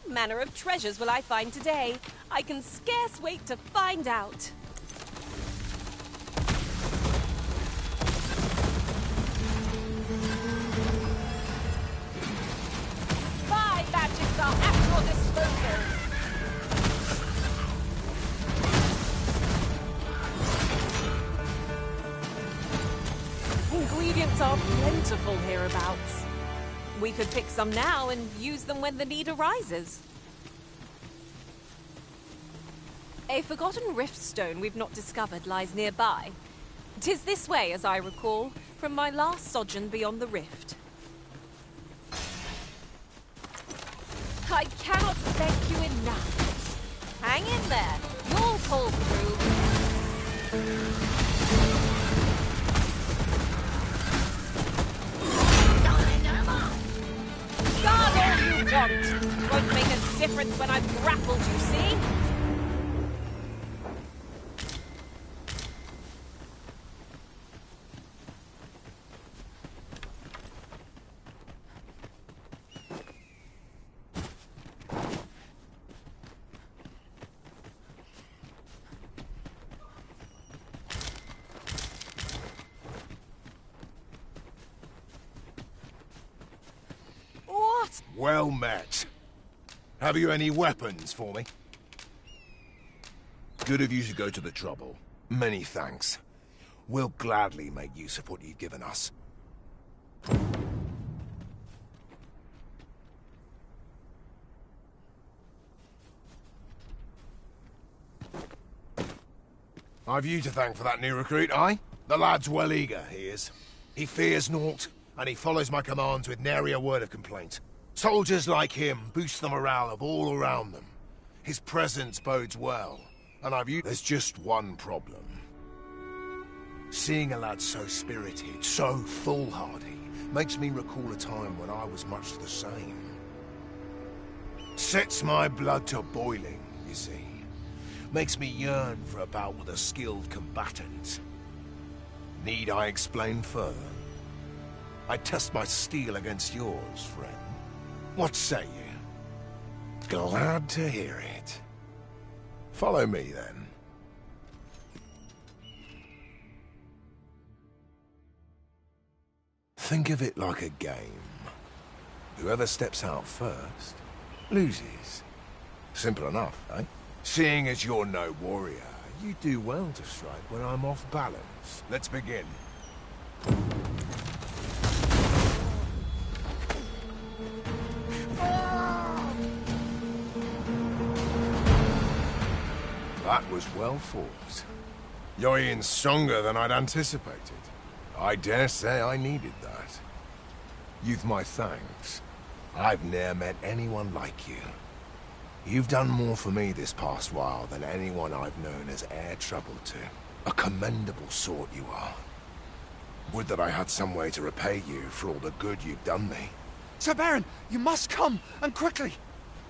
manner of treasures will I find today? I can scarce wait to find out. My magics are at your disposal. Ingredients are plentiful hereabouts. We could pick some now and use them when the need arises. A forgotten rift stone we've not discovered lies nearby. 'Tis this way, as I recall, from my last sojourn beyond the rift. I cannot thank you enough. Hang in there. You'll pull through. Guard all you want. Won't make a difference when I've grappled you, see? Well met. Have you any weapons for me? Good of you to go to the trouble. Many thanks. We'll gladly make use of what you've given us. I've you to thank for that new recruit, aye? The lad's well eager, he is. He fears naught, and he follows my commands with nary a word of complaint. Soldiers like him boost the morale of all around them. His presence bodes well, and There's just one problem. Seeing a lad so spirited, so foolhardy, makes me recall a time when I was much the same. Sets my blood to boiling, you see. Makes me yearn for a bout with a skilled combatant. Need I explain further? I test my steel against yours, friend. What say you? Glad to hear it. Follow me, then. Think of it like a game. Whoever steps out first, loses. Simple enough, eh? Seeing as you're no warrior, you do well to strike when I'm off balance. Let's begin. That was well fought. You're even stronger than I'd anticipated. I dare say I needed that. You've my thanks. I've ne'er met anyone like you. You've done more for me this past while than anyone I've known has e'er troubled to. A commendable sort you are. Would that I had some way to repay you for all the good you've done me. Sir Baron, you must come, and quickly.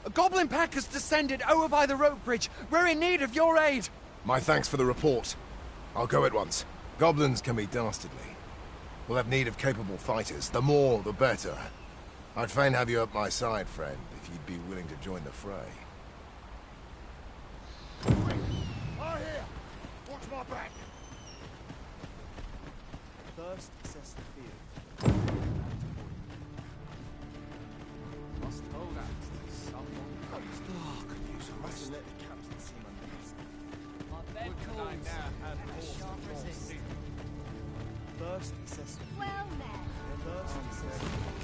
A goblin pack has descended over by the rope bridge. We're in need of your aid. My thanks for the report. I'll go at once. Goblins can be dastardly. We'll have need of capable fighters. The more, the better. I'd fain have you at my side, friend, if you'd be willing to join the fray. I hear. Watch my back. First, assess the field. Must hold out to someone close. Oh, could use a rest. Let the captain see my knees. My bed calls. Sharp resist. First, assess the field. Well met. First, assess the field.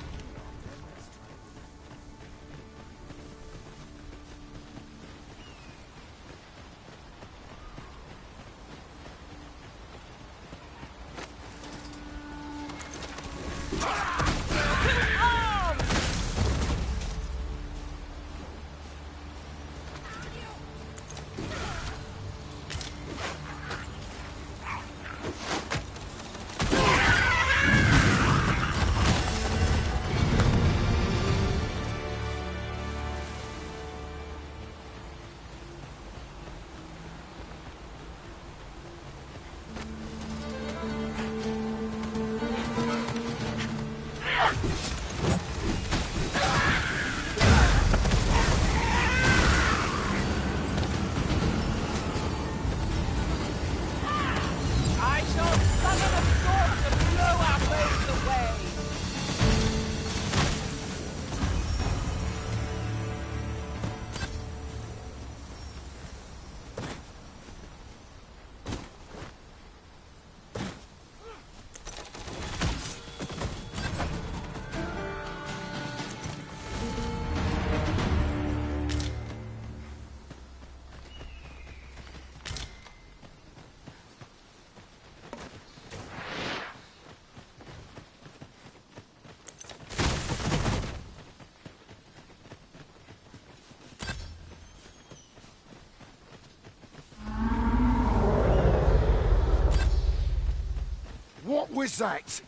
What was that?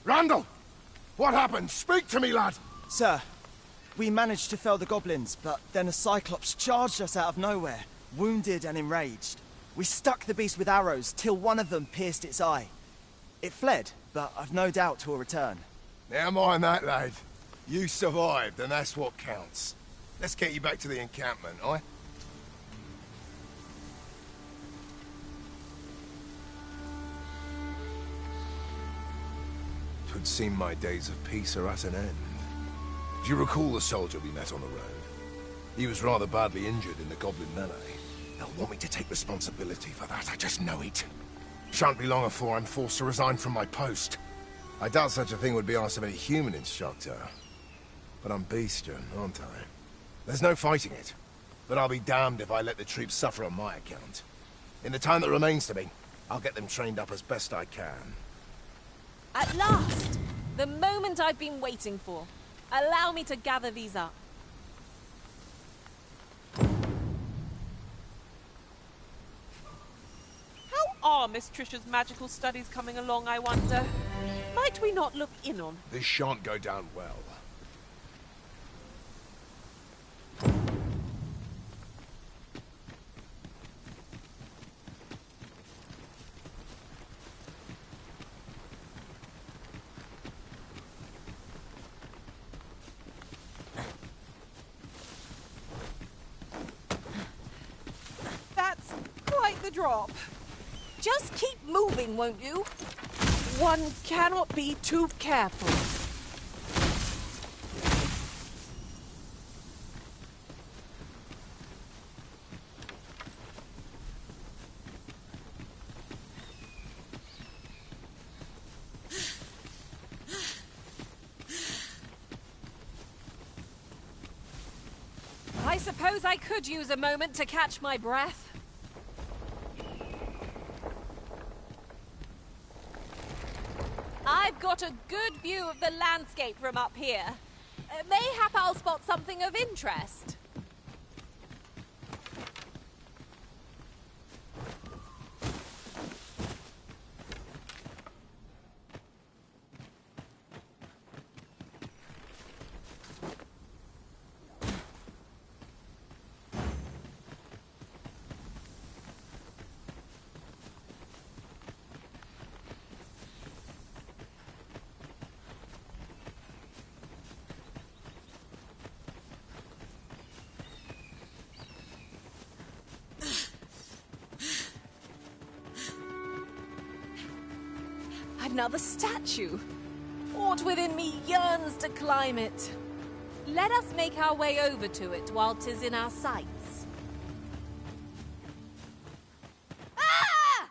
Randall! What happened? Speak to me, lad! Sir, we managed to fell the goblins, but then a Cyclops charged us out of nowhere, wounded and enraged. We stuck the beast with arrows till one of them pierced its eye. It fled, but I've no doubt 'twill return. Never mind that, lad. You survived, and that's what counts. Let's get you back to the encampment, aye? Twould seem my days of peace are at an end. Do you recall the soldier we met on the road? He was rather badly injured in the goblin melee. They'll want me to take responsibility for that, I just know it. Shan't be long afore I'm forced to resign from my post. I doubt such a thing would be asked of any human instructor. But I'm bestian, aren't I? There's no fighting it. But I'll be damned if I let the troops suffer on my account. In the time that remains to me, I'll get them trained up as best I can. At last! The moment I've been waiting for. Allow me to gather these up. How are Miss Trisha's magical studies coming along, I wonder? Might we not look in on? This shan't go down well. That's quite the drop. Just keep moving, won't you? One cannot be too careful. I suppose I could use a moment to catch my breath. I've got a good view of the landscape from up here. Mayhap I'll spot something of interest. Another statue. Aught within me yearns to climb it. Let us make our way over to it while 'tis in our sights. Ah!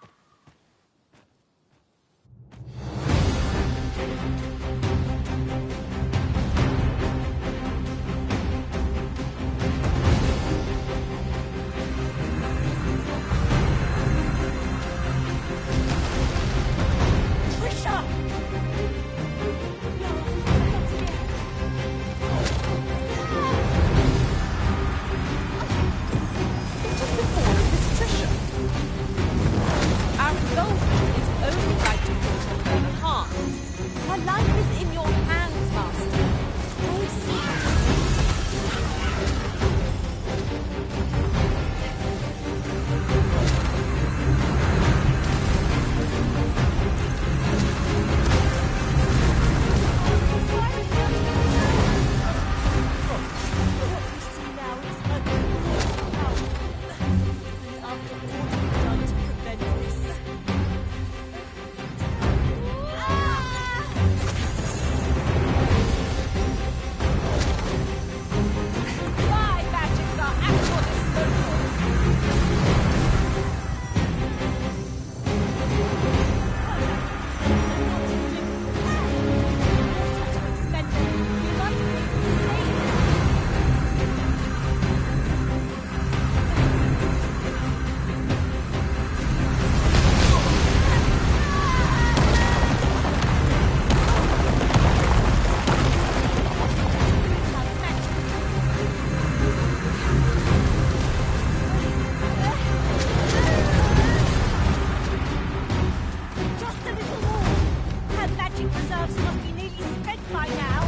dust must be nearly spent by now.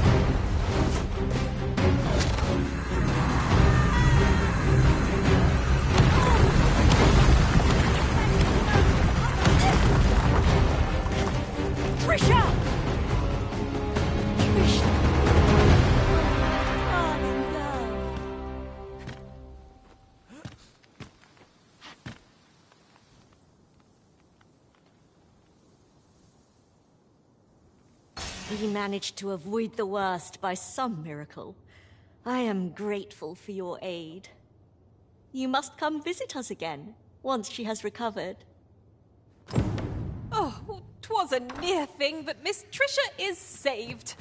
Trisha! Trisha! Darling love. We managed to avoid the worst by some miracle. I am grateful for your aid. You must come visit us again, once she has recovered. Oh, 'twas a near thing, but Miss Trisha is saved.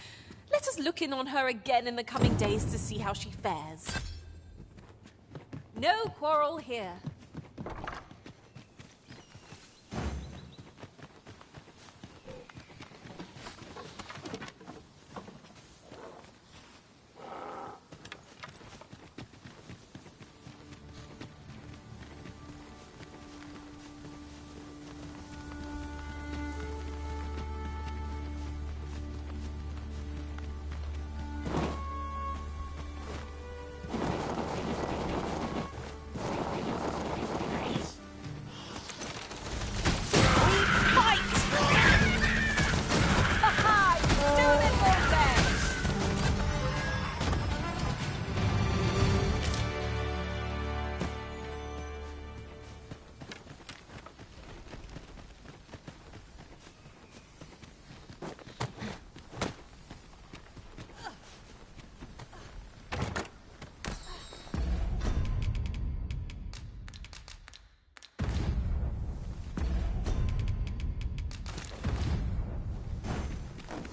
Let us look in on her again in the coming days to see how she fares. No quarrel here.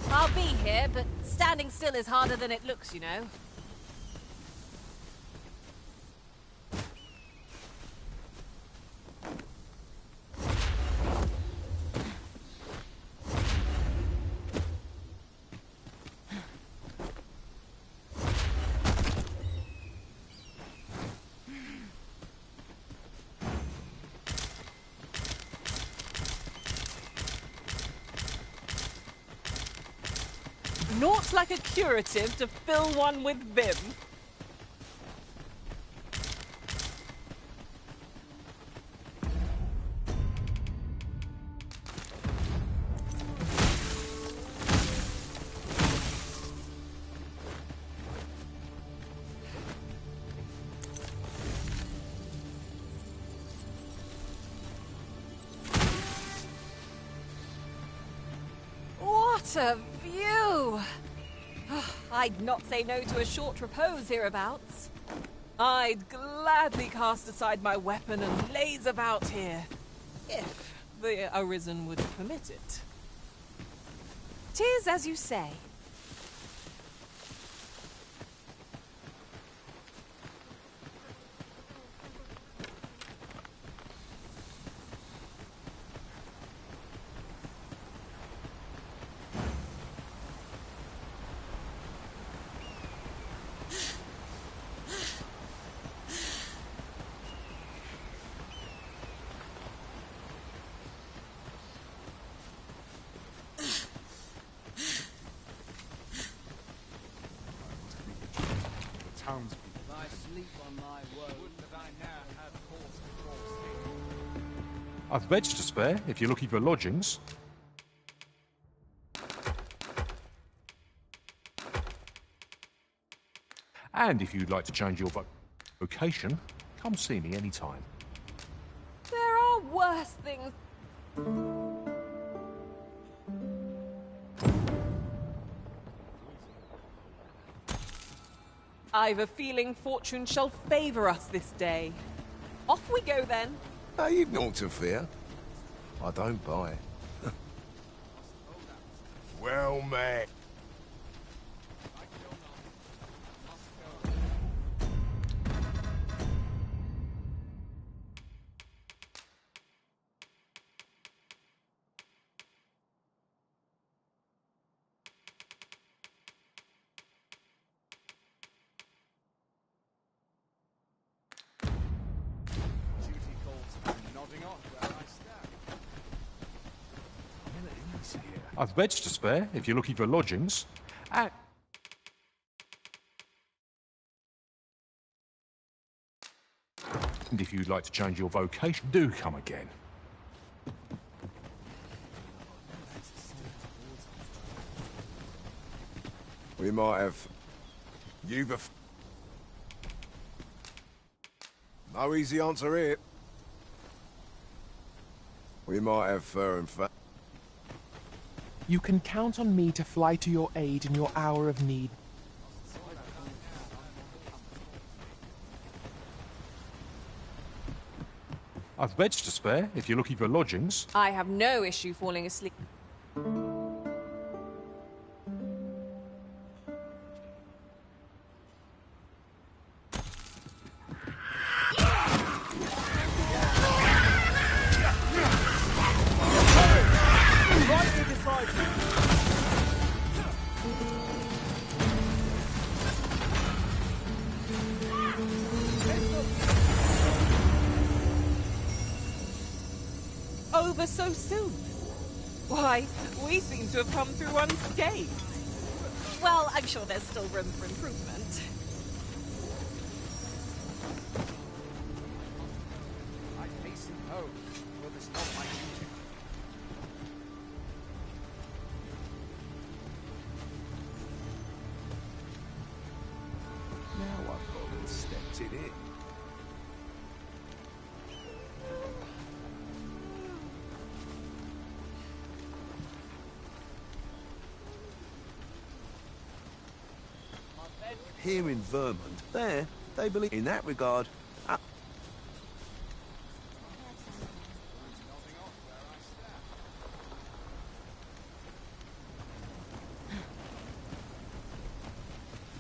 I'll be here, but standing still is harder than it looks, you know. Naught like a curative to fill one with vim. What a view! I'd not say no to a short repose hereabouts. I'd gladly cast aside my weapon and laze about here, if the Arisen would permit it. 'Tis as you say. The townspeople. I sleep on my woe. Would that I now had horse and horse. I've beds to spare if you're looking for lodgings. And if you'd like to change your vocation, come see me anytime. There are worse things. I've a feeling fortune shall favour us this day. Off we go then. No, you've naught to fear. I don't buy. Well met. Duty calls me nodding off where I stand. I'm at ease here. I've beds to spare if you're looking for lodgings. And if you'd like to change your vocation, do come again. We might have... No easy answer here. We might have fur and fat. You can count on me to fly to your aid in your hour of need. I've beds to spare if you're looking for lodgings. I have no issue falling asleep. Over so soon? Why, we seem to have come through unscathed. Well, I'm sure there's still room for improvement. I hasten home, for this not my duty. Now I've gone and stepped it in. Here in Vermont, there, they believe in that regard.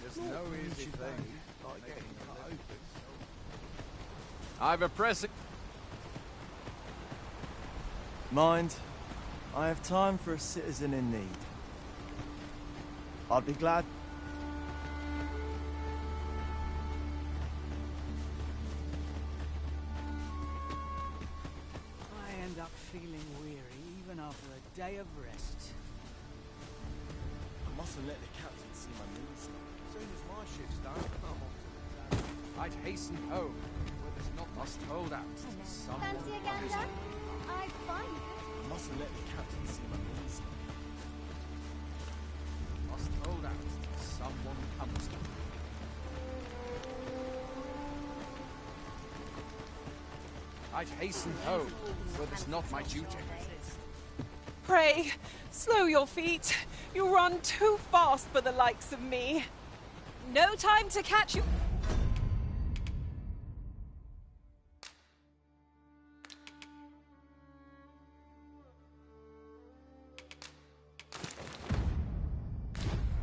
There's no easy thing like getting cut open. I've a pressing... Mind, I have time for a citizen in need. I'd be glad. I end up feeling weary even after a day of rest. I mustn't let the captain see my knees. As soon as my shift's done, I'm off to the town. I'd hasten home, where there's not must hold out. Someone Fancy a gander? I find I mustn't let the captain see my knees. must hold out. Someone comes to me. I'd hasten home, where there's not my duty. Pray, slow your feet. You run too fast for the likes of me. No time to catch you.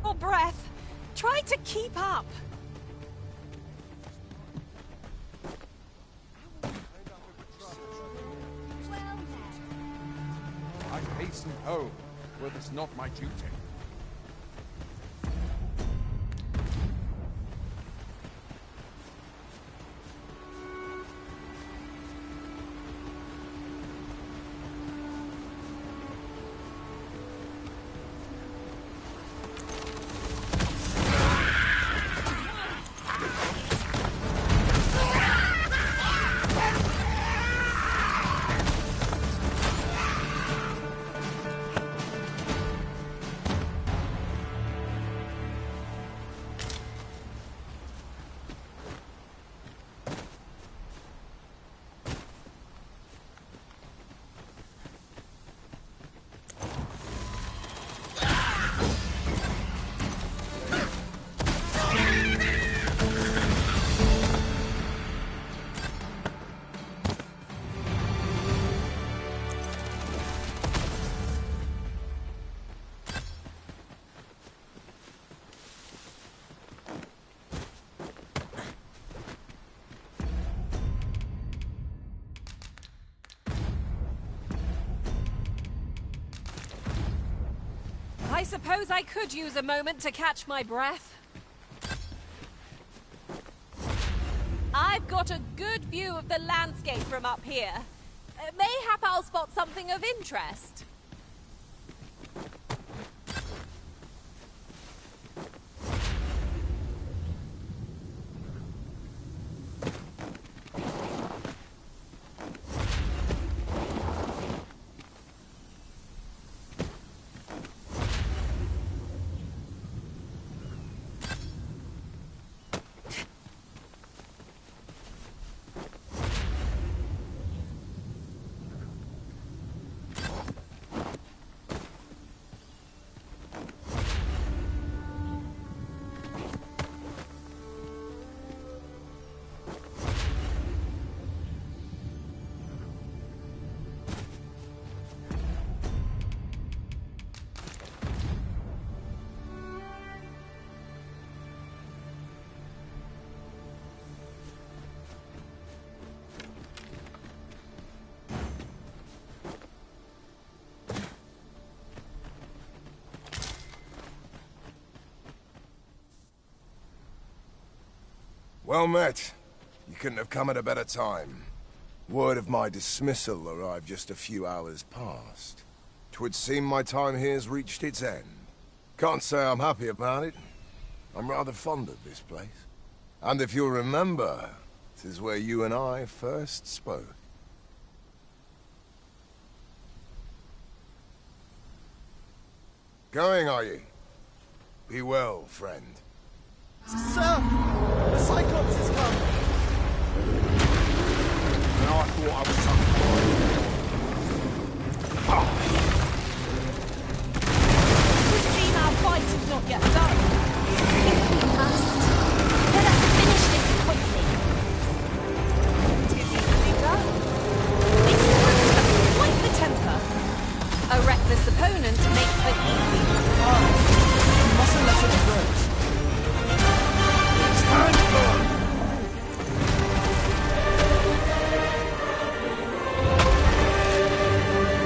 Your breath. Try to keep up. I'd hasten home, where there's not my duty. I suppose I could use a moment to catch my breath. I've got a good view of the landscape from up here. Mayhap I'll spot something of interest. Well met. You couldn't have come at a better time. Word of my dismissal arrived just a few hours past. 'Twould seem my time here's reached its end. Can't say I'm happy about it. I'm rather fond of this place. And if you'll remember, 'tis where you and I first spoke. Going, are you? Be well, friend. Sir! The Cyclops has come! And I thought I was something. Would seem our fight is not yet done. We must. Let us finish this quickly. Tis easily done. It's a matter. Quite the temper. A reckless opponent makes for easy. You mustn't let it hurt. Stand firm!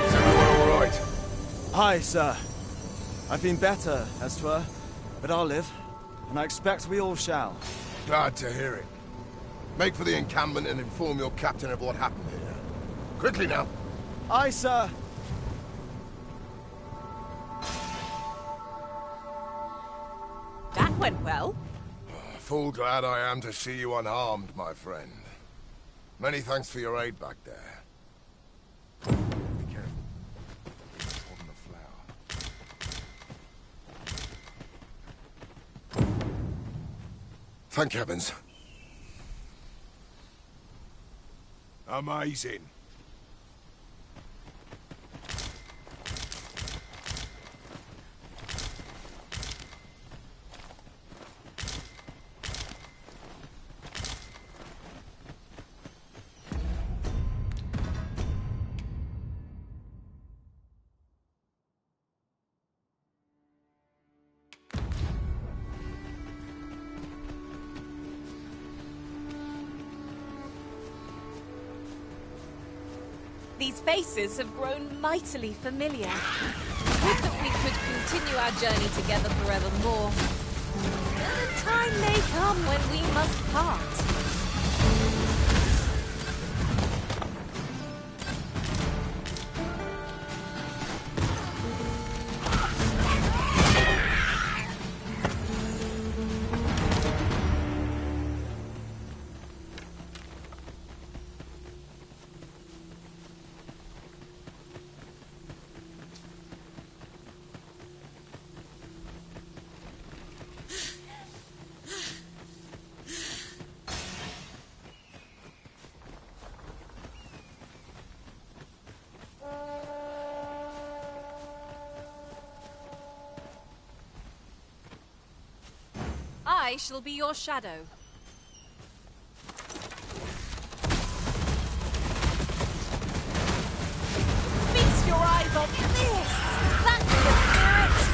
Is everyone all right? Aye, sir. I've been better, as 'twere, but I'll live, and I expect we all shall. Glad to hear it. Make for the encampment and inform your captain of what happened here. Quickly now. Aye, sir. That went well. Full glad I am to see you unharmed, my friend. Many thanks for your aid back there. Be careful. Holding the flower. Thank heavens. Amazing. These faces have grown mightily familiar. Would that we could continue our journey together forevermore. The time may come when we must part. I shall be your shadow. Feast your eyes on this! That's the spirit!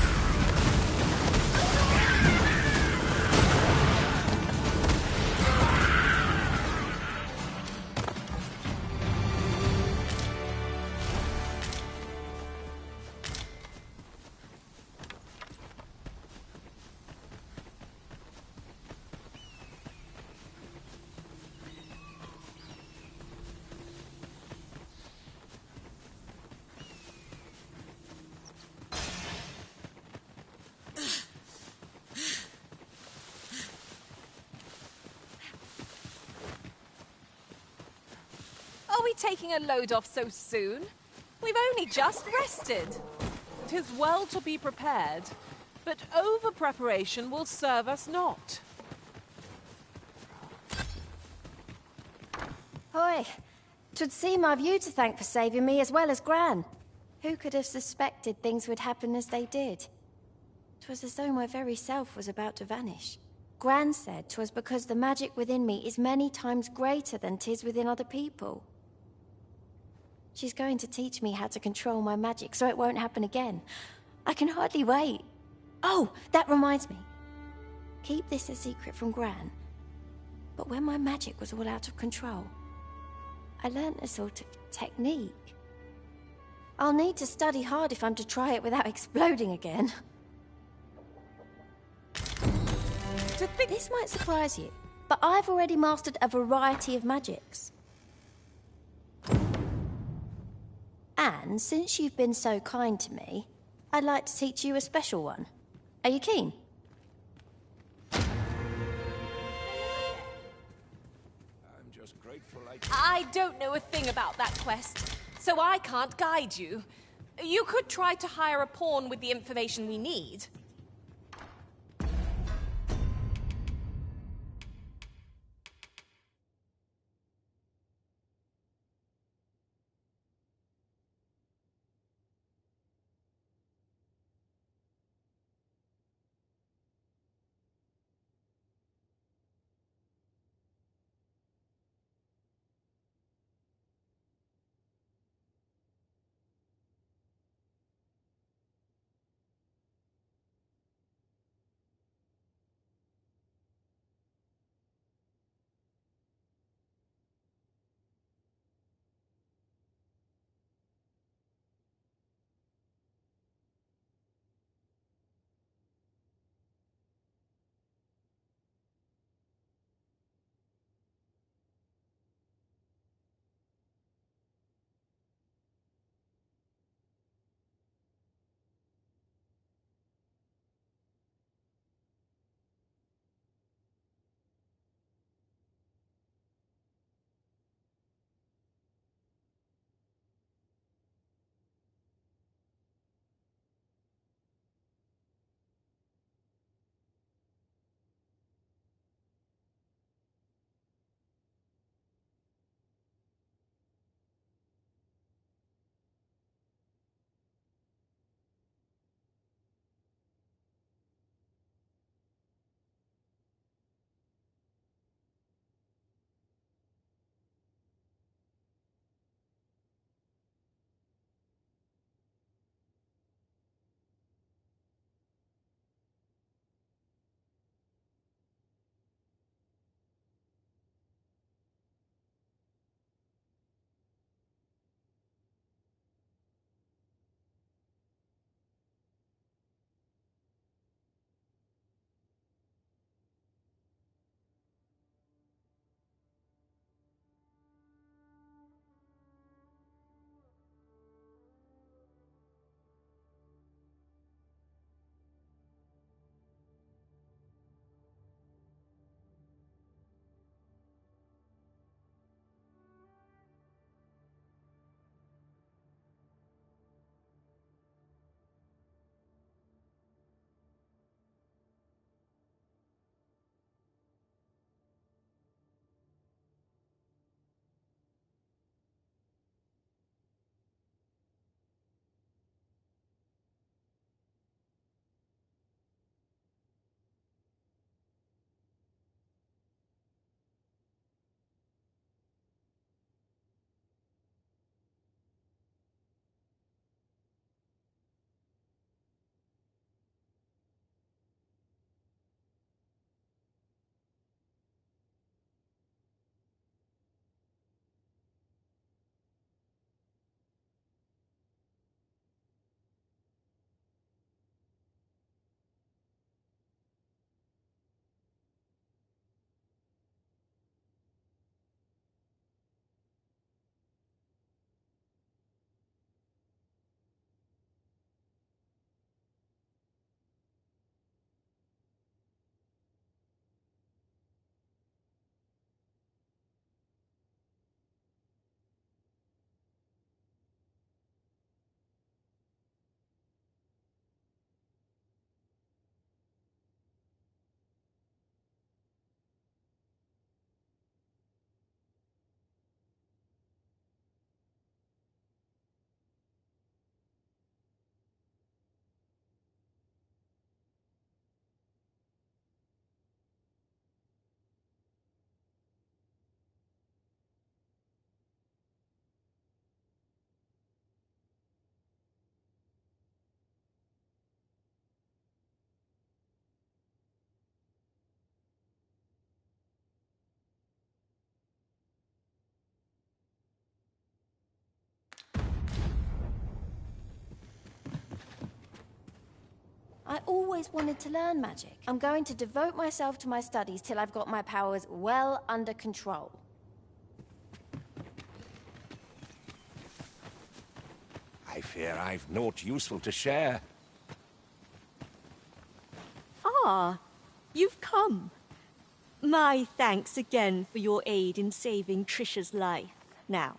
Are we taking a load off so soon? We've only just rested. 'Tis well to be prepared, but over-preparation will serve us not. Hoy, 'twould seem I've you to thank for saving me as well as Gran. Who could have suspected things would happen as they did? 'Twas as though my very self was about to vanish. Gran said 'twas because the magic within me is many times greater than 'tis within other people. She's going to teach me how to control my magic so it won't happen again. I can hardly wait. Oh, that reminds me. Keep this a secret from Gran. But when my magic was all out of control, I learnt a sort of technique. I'll need to study hard if I'm to try it without exploding again. This might surprise you, but but I've already mastered a variety of magics. And since you've been so kind to me, I'd like to teach you a special one. Are you keen? I don't know a thing about that quest, so I can't guide you. You could try to hire a pawn with the information we need. always wanted to learn magic. I'm going to devote myself to my studies till I've got my powers well under control. I fear I've naught useful to share. Ah, you've come. My thanks again for your aid in saving Trisha's life. Now,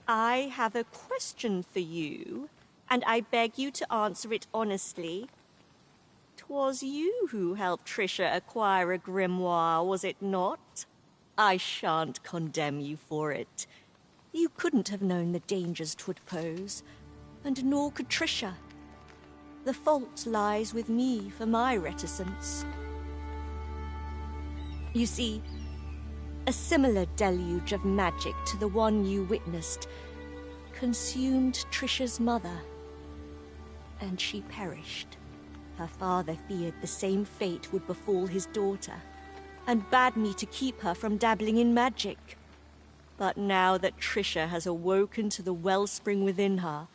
I have a question for you, and I beg you to answer it honestly. 'Twas you who helped Trisha acquire a grimoire, was it not? I shan't condemn you for it. You couldn't have known the dangers 'twould pose, and nor could Trisha. The fault lies with me for my reticence. You see, a similar deluge of magic to the one you witnessed consumed Trisha's mother, and she perished. Her father feared the same fate would befall his daughter, and bade me to keep her from dabbling in magic. But now that Trisha has awoken to the wellspring within her,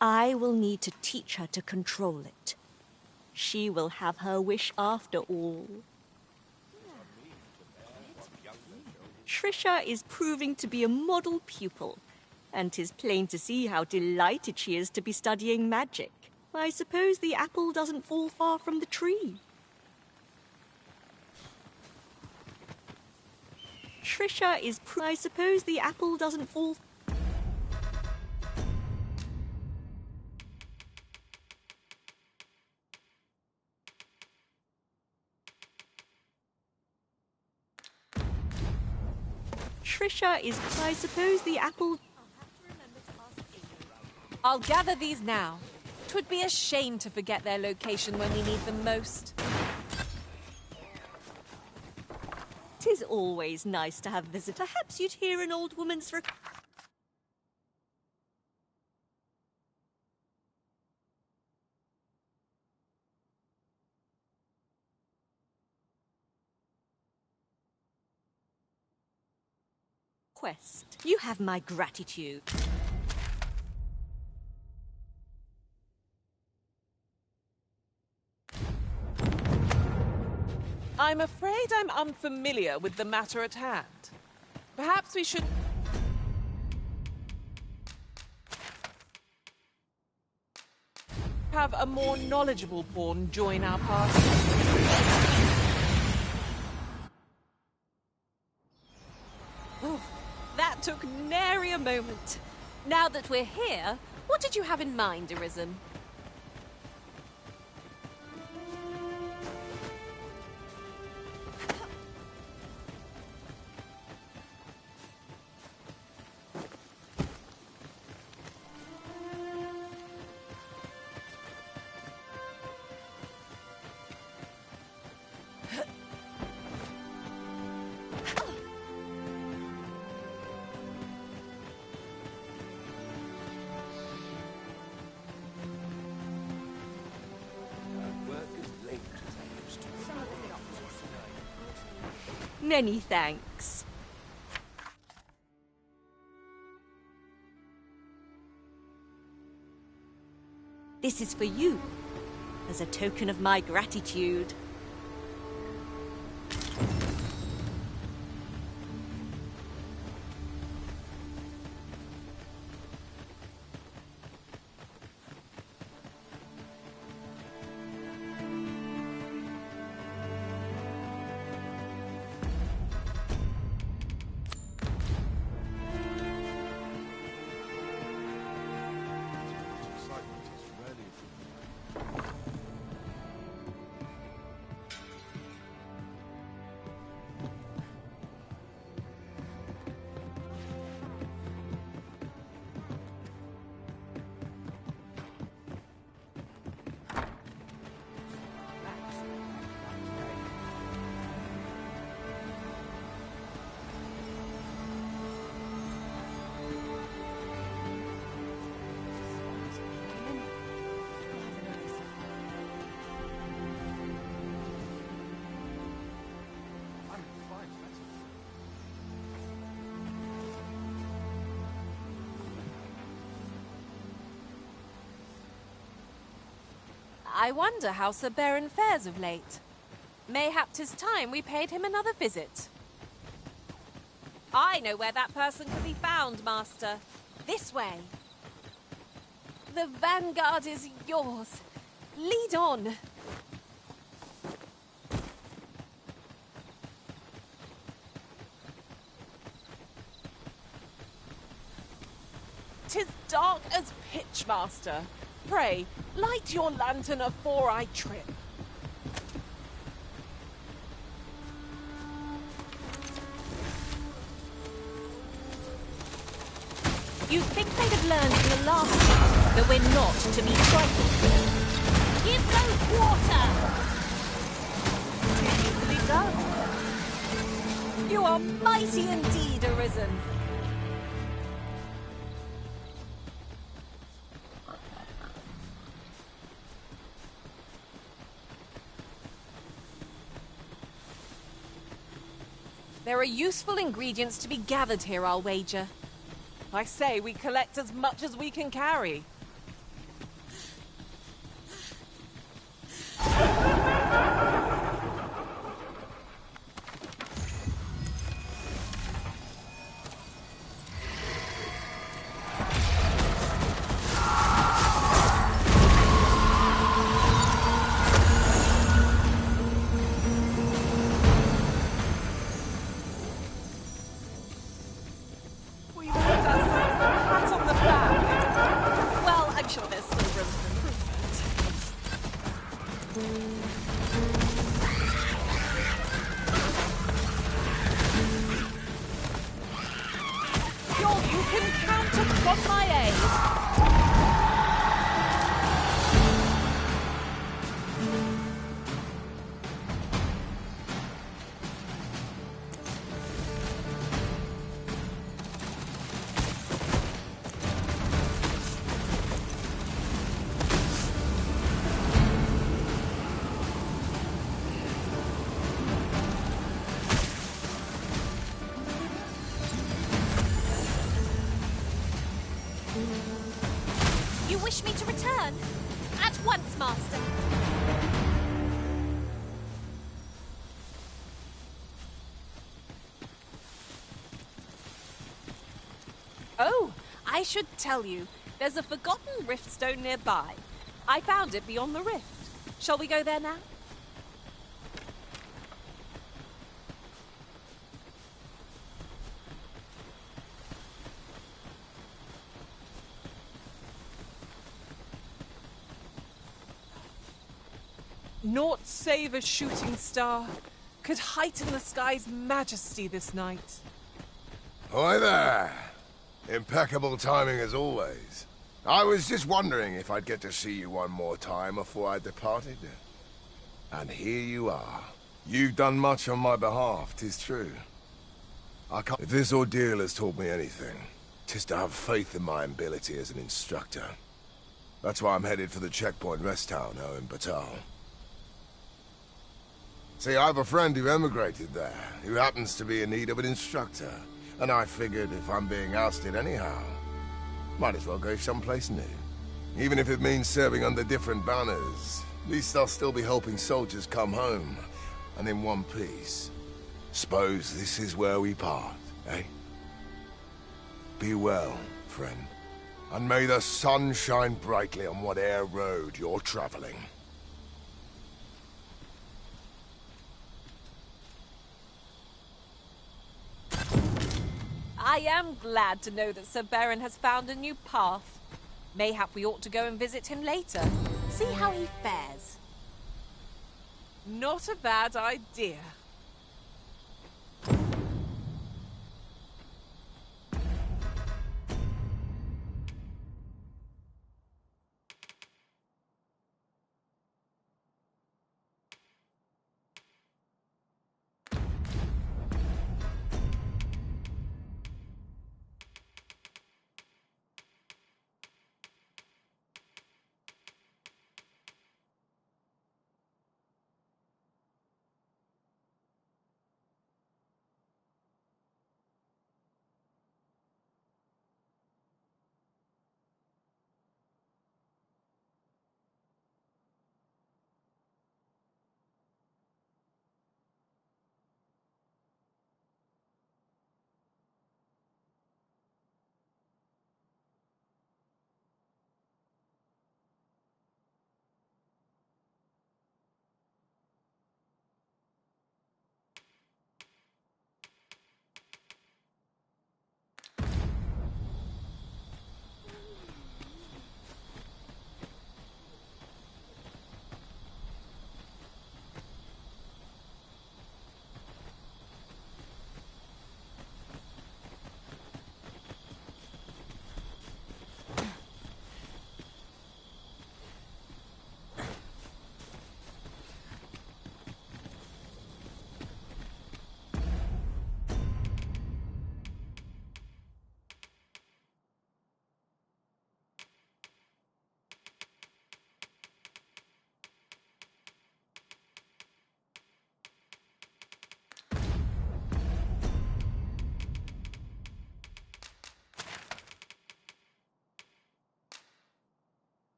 I will need to teach her to control it. She will have her wish after all. Trisha is proving to be a model pupil, and 'tis plain to see how delighted she is to be studying magic. I suppose the apple doesn't fall far from the tree. I suppose the apple doesn't fall... I suppose the apple... I'll gather these now. 'Twould be a shame to forget their location when we need them most. 'Tis always nice to have visitors. Perhaps you'd hear an old woman's request. You have my gratitude. I'm afraid I'm unfamiliar with the matter at hand. Perhaps we should... have a more knowledgeable pawn join our party. Oh, that took nary a moment. Now that we're here, what did you have in mind, Arisen? Many thanks. This is for you, as a token of my gratitude. I wonder how Sir Baron fares of late. Mayhap 'tis time we paid him another visit. I know where that person can be found, Master. This way. The vanguard is yours. Lead on. 'Tis dark as pitch, Master. Pray, light your lantern afore I trip. You'd think they'd have learned from the last one that we're not to be frightened. Give them quarter! Easily done. You are mighty indeed, Arisen. There are useful ingredients to be gathered here, I'll wager. I say we collect as much as we can carry. You wish me to return? At once, Master. Oh, I should tell you, there's a forgotten rift stone nearby. I found it beyond the rift. Shall we go there now? Naught save a shooting star could heighten the sky's majesty this night. Hi there. Impeccable timing as always. I was just wondering if I'd get to see you one more time before I departed. And here you are. You've done much on my behalf, 'tis true. If this ordeal has taught me anything, 'tis to have faith in my ability as an instructor. That's why I'm headed for the checkpoint rest town now in Batal. See, I have a friend who emigrated there, who happens to be in need of an instructor. And I figured if I'm being ousted anyhow, might as well go someplace new. Even if it means serving under different banners, at least I'll still be helping soldiers come home, and in one piece. Suppose this is where we part, eh? Be well, friend. And may the sun shine brightly on whate'er road you're traveling. I am glad to know that Sir Baron has found a new path. Mayhap we ought to go and visit him later. See how he fares. Not a bad idea.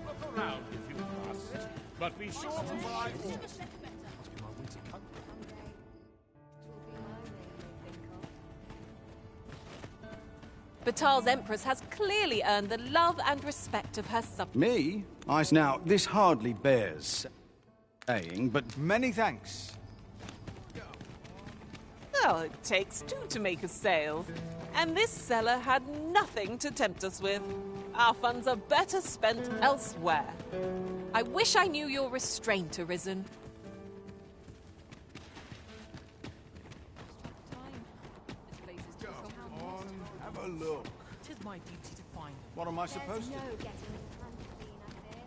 Look around if you must, but be sure to buy all. Batal's Empress has clearly earned the love and respect of her subjects. Me? Now, this hardly bears saying, but many thanks. Oh, it takes two to make a sale. And this seller had nothing to tempt us with. Our funds are better spent elsewhere. I wish I knew your restraint, Arisen. Have a look. Tis my duty to find them. What am I supposed to do? No getting the plant clean, I fear.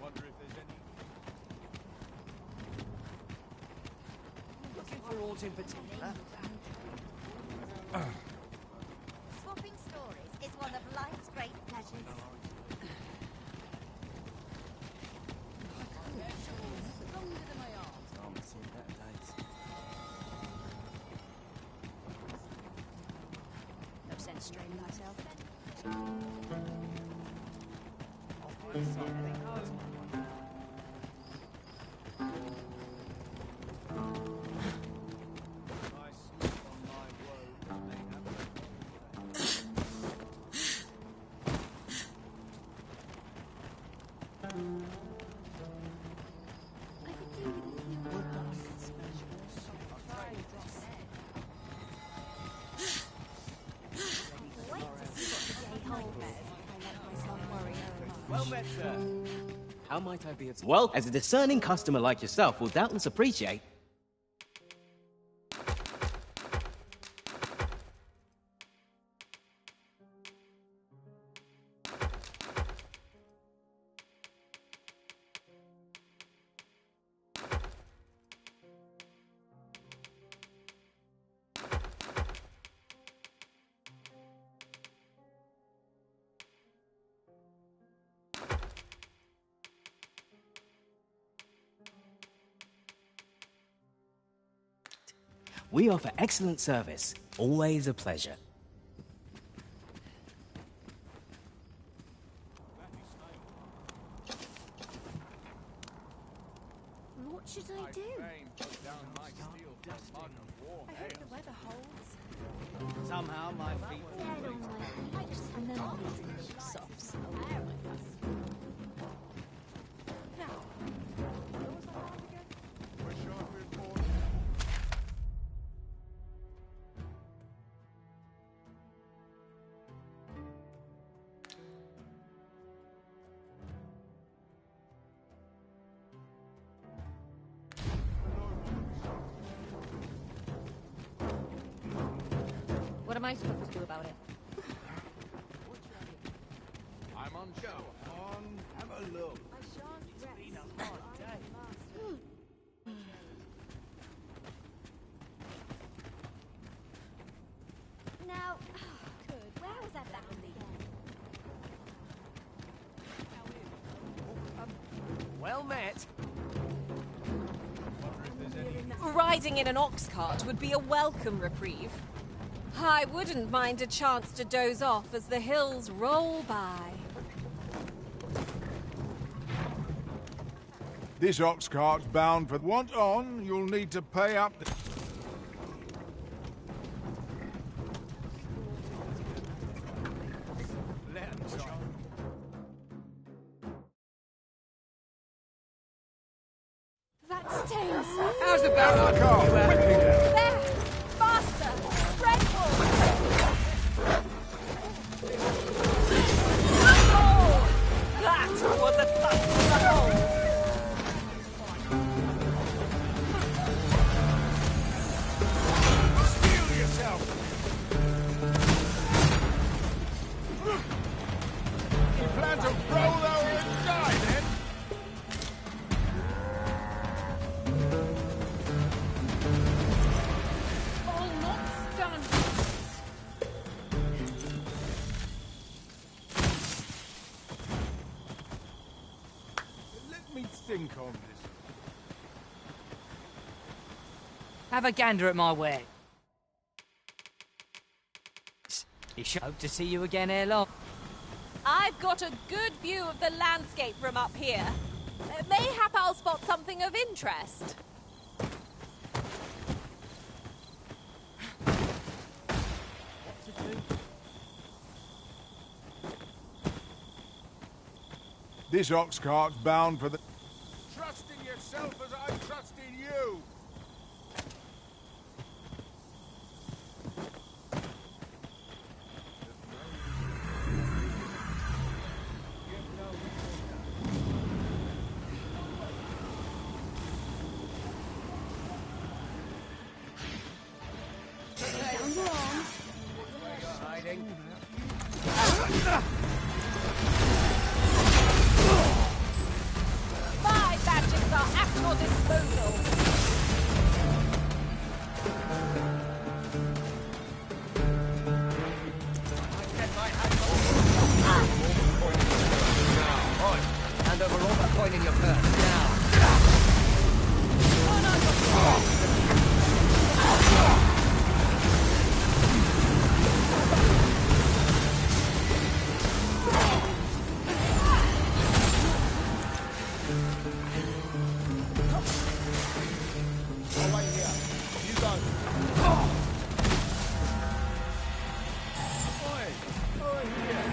Wonder if there's any... Looking for aught in particular? Swapping stories is one of life's great pleasures. No sense straining myself. Well met, sir. How might I be of... Well, as a discerning customer like yourself will doubtless appreciate... We offer excellent service. Always a pleasure. What should I do? I hope the weather holds. Somehow my feet... Dead on my feet, and then soft snow. What am I supposed to do about it? I'm on show. Have a look. I shan't rest. It's been a hard day. Now, where was that bound again? Well met. Riding in an ox cart would be a welcome reprieve. I wouldn't mind a chance to doze off as the hills roll by. This ox cart's bound for want on. You'll need to pay up. That stings! How's the barrel? There! Faster! Dreadful! Oh! That was a sight to behold! Steel yourself! think on this? Have a gander at my wares. He should hope to see you again ere long. I've got a good view of the landscape from up here. Mayhap I'll spot something of interest. This ox cart's bound for the... Trust in yourself as I trust in you! My badges are at your disposal. Hand over all that coin in your purse, now. I'll wait here. You go. Oi, here.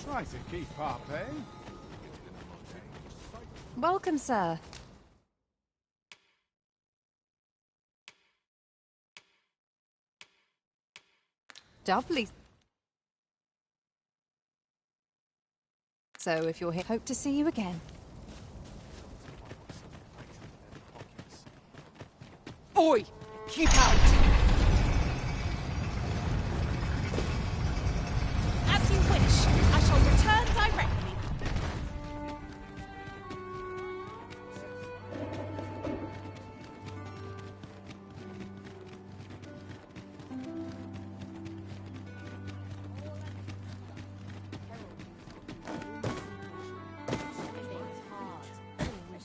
Try to keep up, eh? Welcome, sir. Doubly. So, if you're here, hope to see you again. Oi! Keep out! As you wish. I shall return directly.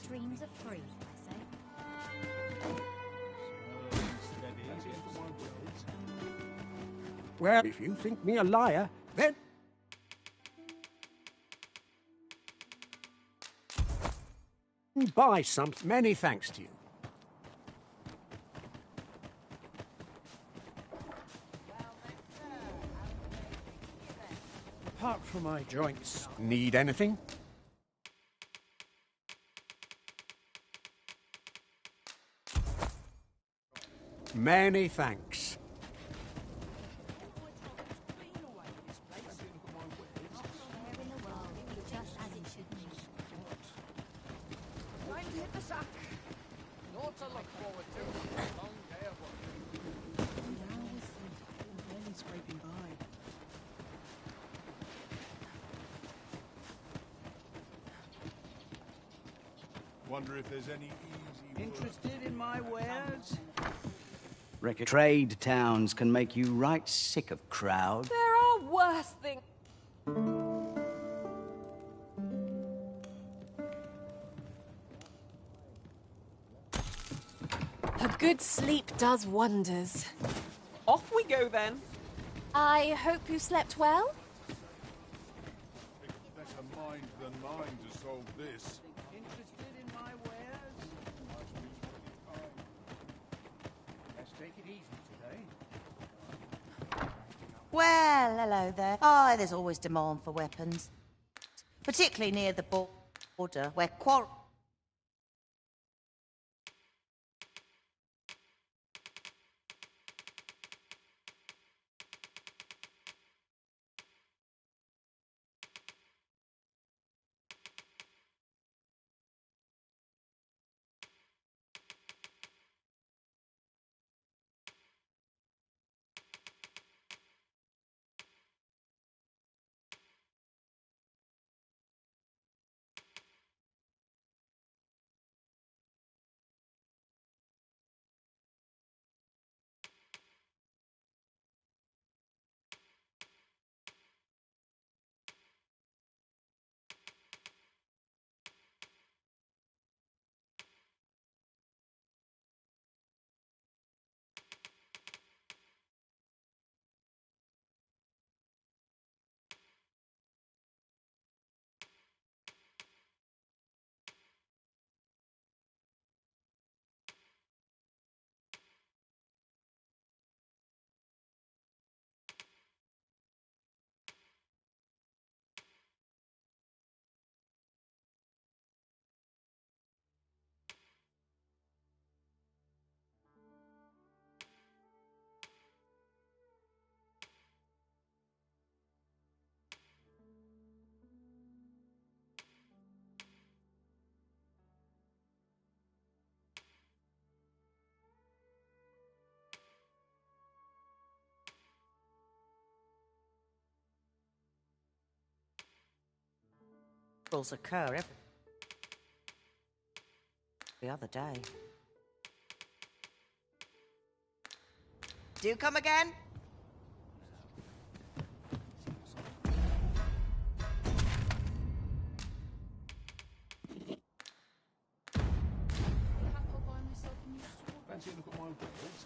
Dreams are free, I say. Well, if you think me a liar, then... buy some. Many thanks to you. Apart from my joints, need anything? Many thanks. Time to hit the sack. Naught to look forward to. A long day of work. Barely scraping by. Wonder if there's any easy... Interested in my wares? Trade towns can make you right sick of crowd. There are worse things. A good sleep does wonders. Off we go then. I hope you slept well. Better mind than mine to solve this. Interested in my wares? Let's take it easy today. Well, hello there. Oh, there's always demand for weapons. Particularly near the border, where Rituals occur every other day. Do come again? Fancy a look at my own boards?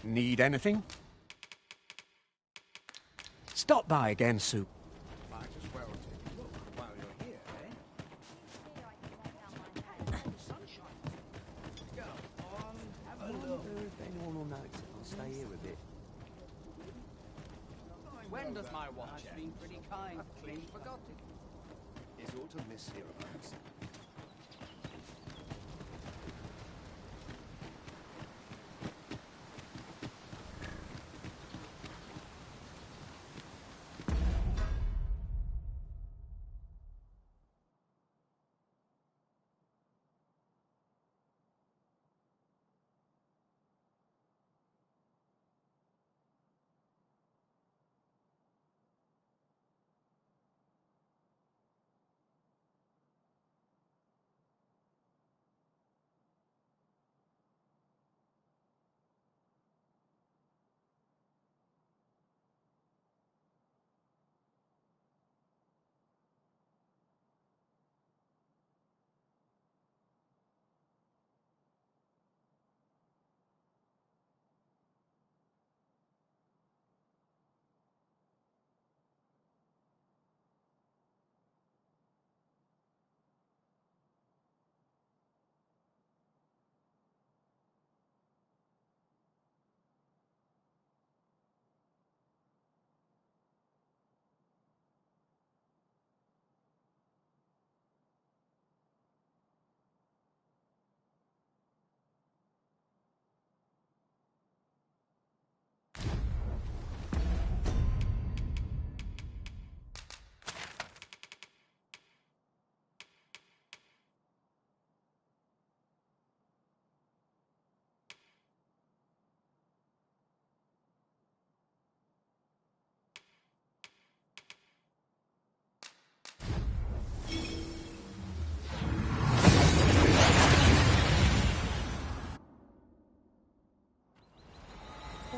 Need anything? Stop by again, Sue. Might as well take a look while you're here, eh? Go on, have a look. If anyone will notice it, I'll stay here a bit. When does my watch end? Been pretty kind. I've clean forgotten. Is aught amiss hereabouts?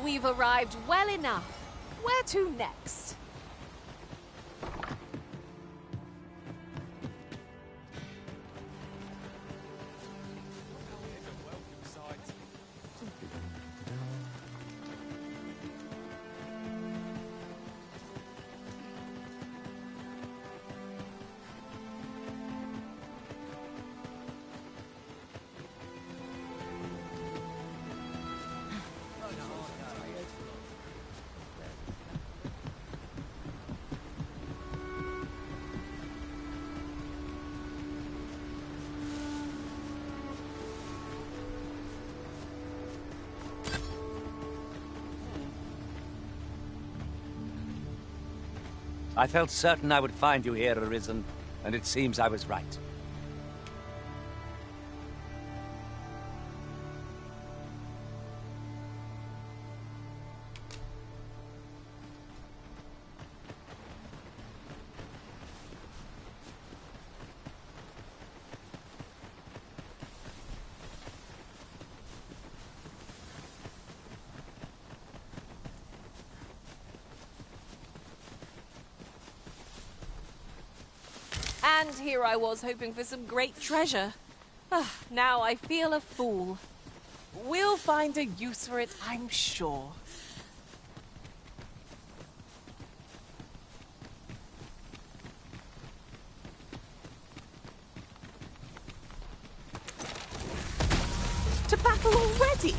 We've arrived well enough. Where to next? I felt certain I would find you here, Arisen, and it seems I was right. And here I was hoping for some great treasure. Now I feel a fool. We'll find a use for it, I'm sure. To battle already?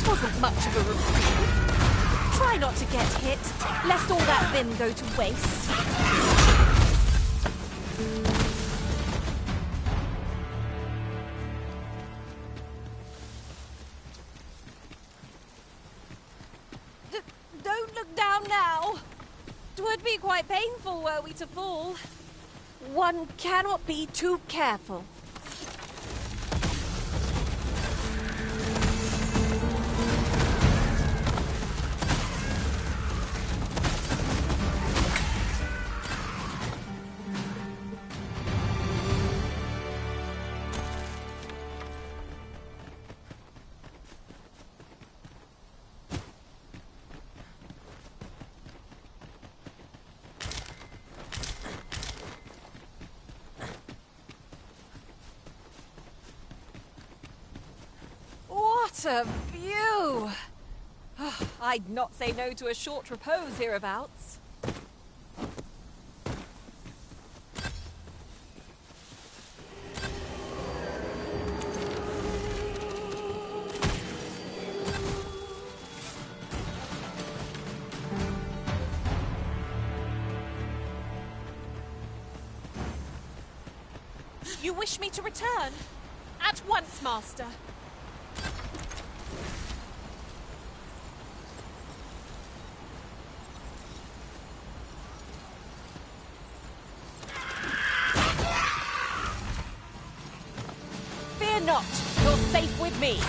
Wasn't much of a reprieve. Try not to get hit, lest all that vim go to waste. Don't look down now. 'Twould be quite painful were we to fall. One cannot be too careful. What a view! I'd not say no to a short repose hereabouts. You wish me to return? At once, Master. Fear not, you're safe with me.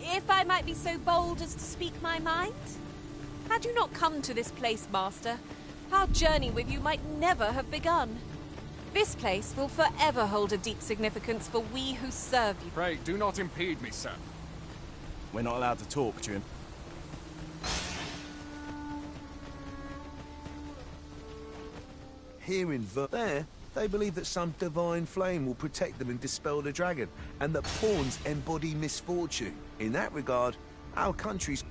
If I might be so bold as to speak my mind? Had you not come to this place, Master, our journey with you might never have begun. This place will forever hold a deep significance for we who serve you. Pray, do not impede me, sir. We're not allowed to talk, Jim. Here in there, they believe that some divine flame will protect them and dispel the dragon, and that pawns embody misfortune. In that regard, our country's...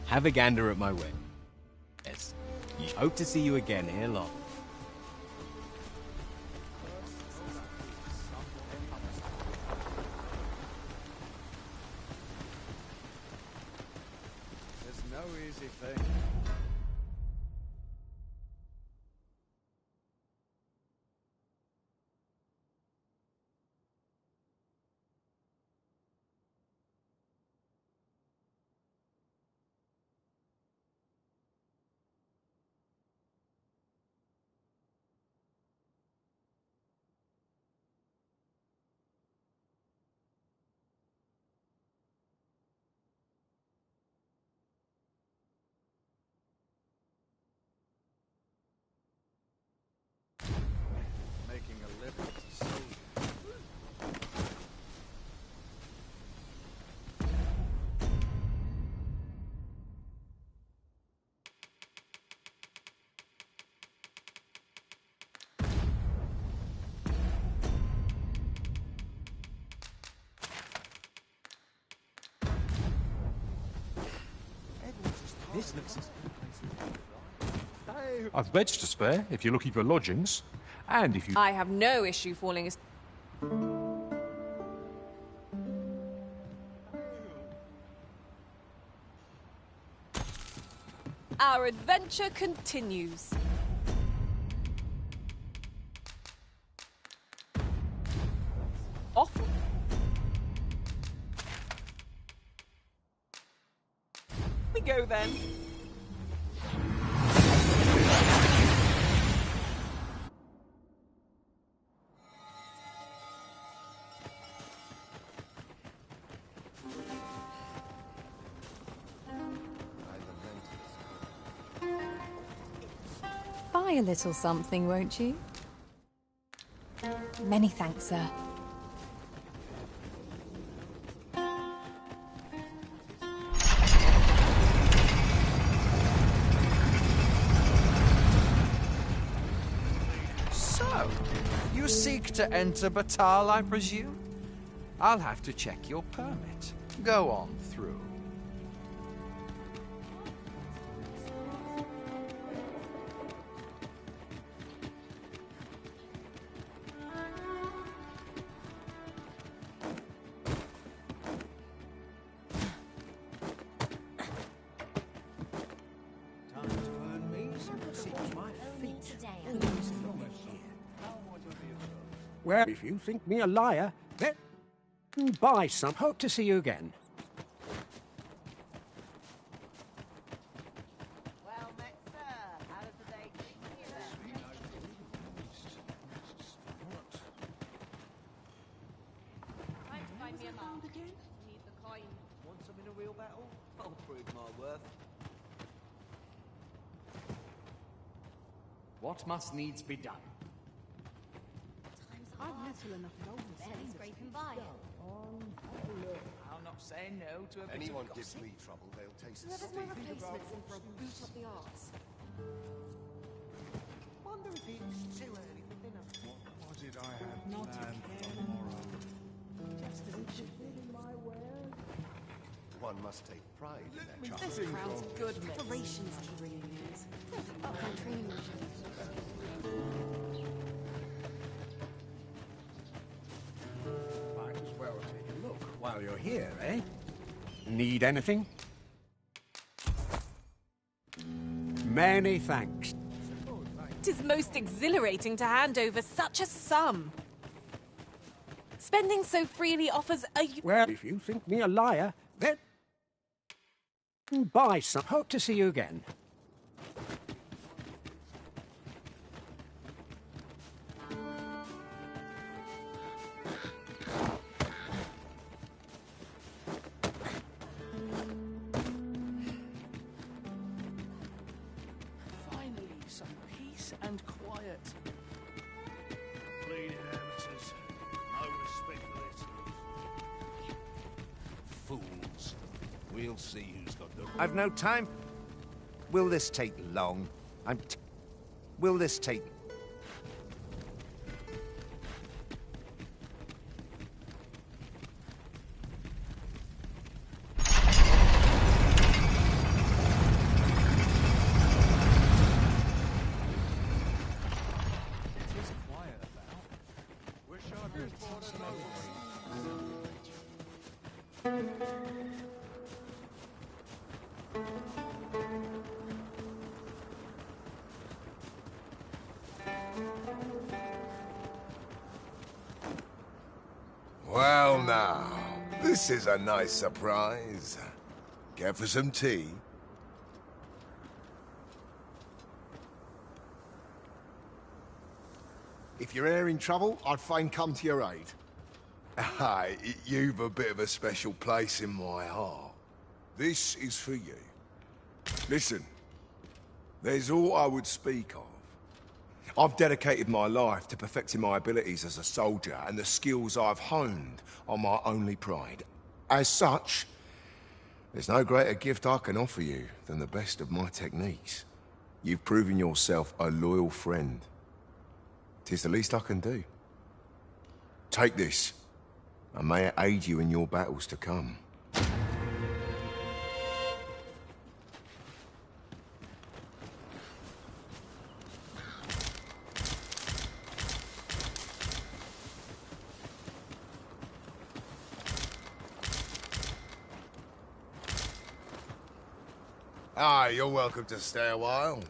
Have a gander at my wedding. Yes. Hope to see you again ere long. There's no easy thing. Making a living as a soldier. This looks as... I've beds to spare if you're looking for lodgings. And if you... I have no issue falling asleep. Our adventure continues. Off we go then. Buy a little something, won't you? Many thanks, sir. So, you seek to enter Batal, I presume? I'll have to check your permit. Go on through. Well, if you think me a liar, then buy some. Hope to see you again. Want some in a real battle? I'll prove my worth. what must needs be done. I've little enough knowledge. Barely scraping by. I'll not say no to a bit Anyone of gives gossip. me trouble, they'll taste the Whoever's my steam. replacement's in for a boot up the arse. Wonder if it's too early for dinner. What was it I had Not planned again. for tomorrow? Just as it should be. One must take pride in their child. This crowd's good mix. Operations key really is. Upfront training Might as well take a look while you're here, eh? Need anything? Many thanks. It is most exhilarating to hand over such a sum. Spending so freely offers a... Well, if you think me a liar, then buy some. Hope to see you again. Finally, some peace and quiet. Bleeding amateurs. No respect for this. Fools. We'll see who's got the... I've no time. Will this take long? Will this take... It is quiet about. Wish I'd been born Well now, this is a nice surprise. Care for some tea? If you're here in trouble, I'd fain come to your aid. Aye, you've a bit of a special place in my heart. This is for you. Listen, there's all I would speak of. I've dedicated my life to perfecting my abilities as a soldier, and the skills I've honed are my only pride. As such, there's no greater gift I can offer you than the best of my techniques. You've proven yourself a loyal friend. 'Tis the least I can do. Take this, and may it aid you in your battles to come. Ah, you're welcome to stay a while.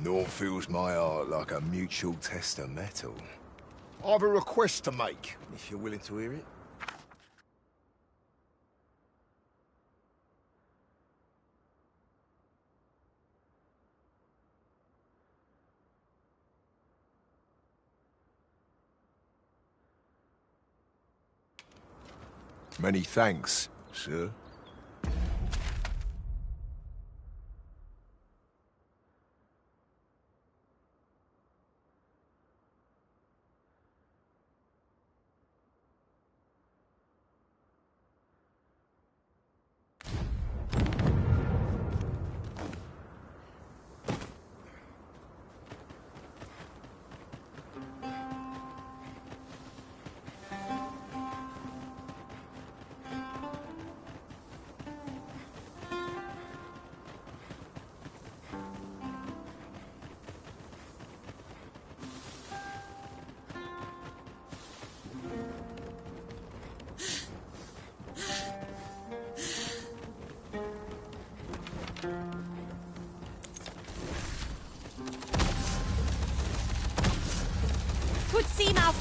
Nor fills my heart like a mutual test of metal. I've a request to make, if you're willing to hear it. Many thanks, sir.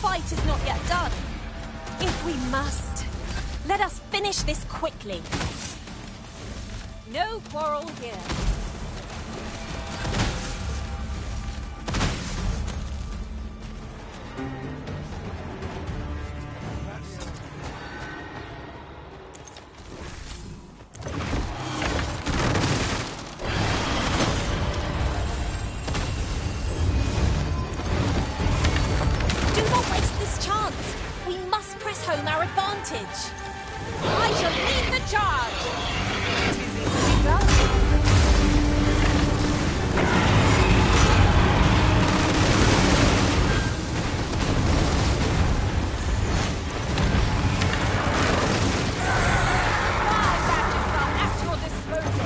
fight is not yet done. If we must, let us finish this quickly. No quarrel here. Home our advantage. I shall lead the charge. It is easily done. My badges are at your disposal.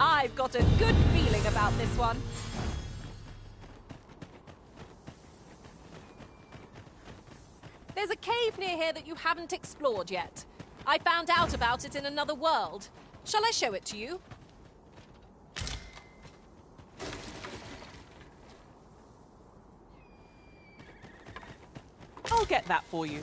I've got a good feeling about this one. There's a cave near here that you haven't explored yet. I found out about it in another world. Shall I show it to you? I'll get that for you.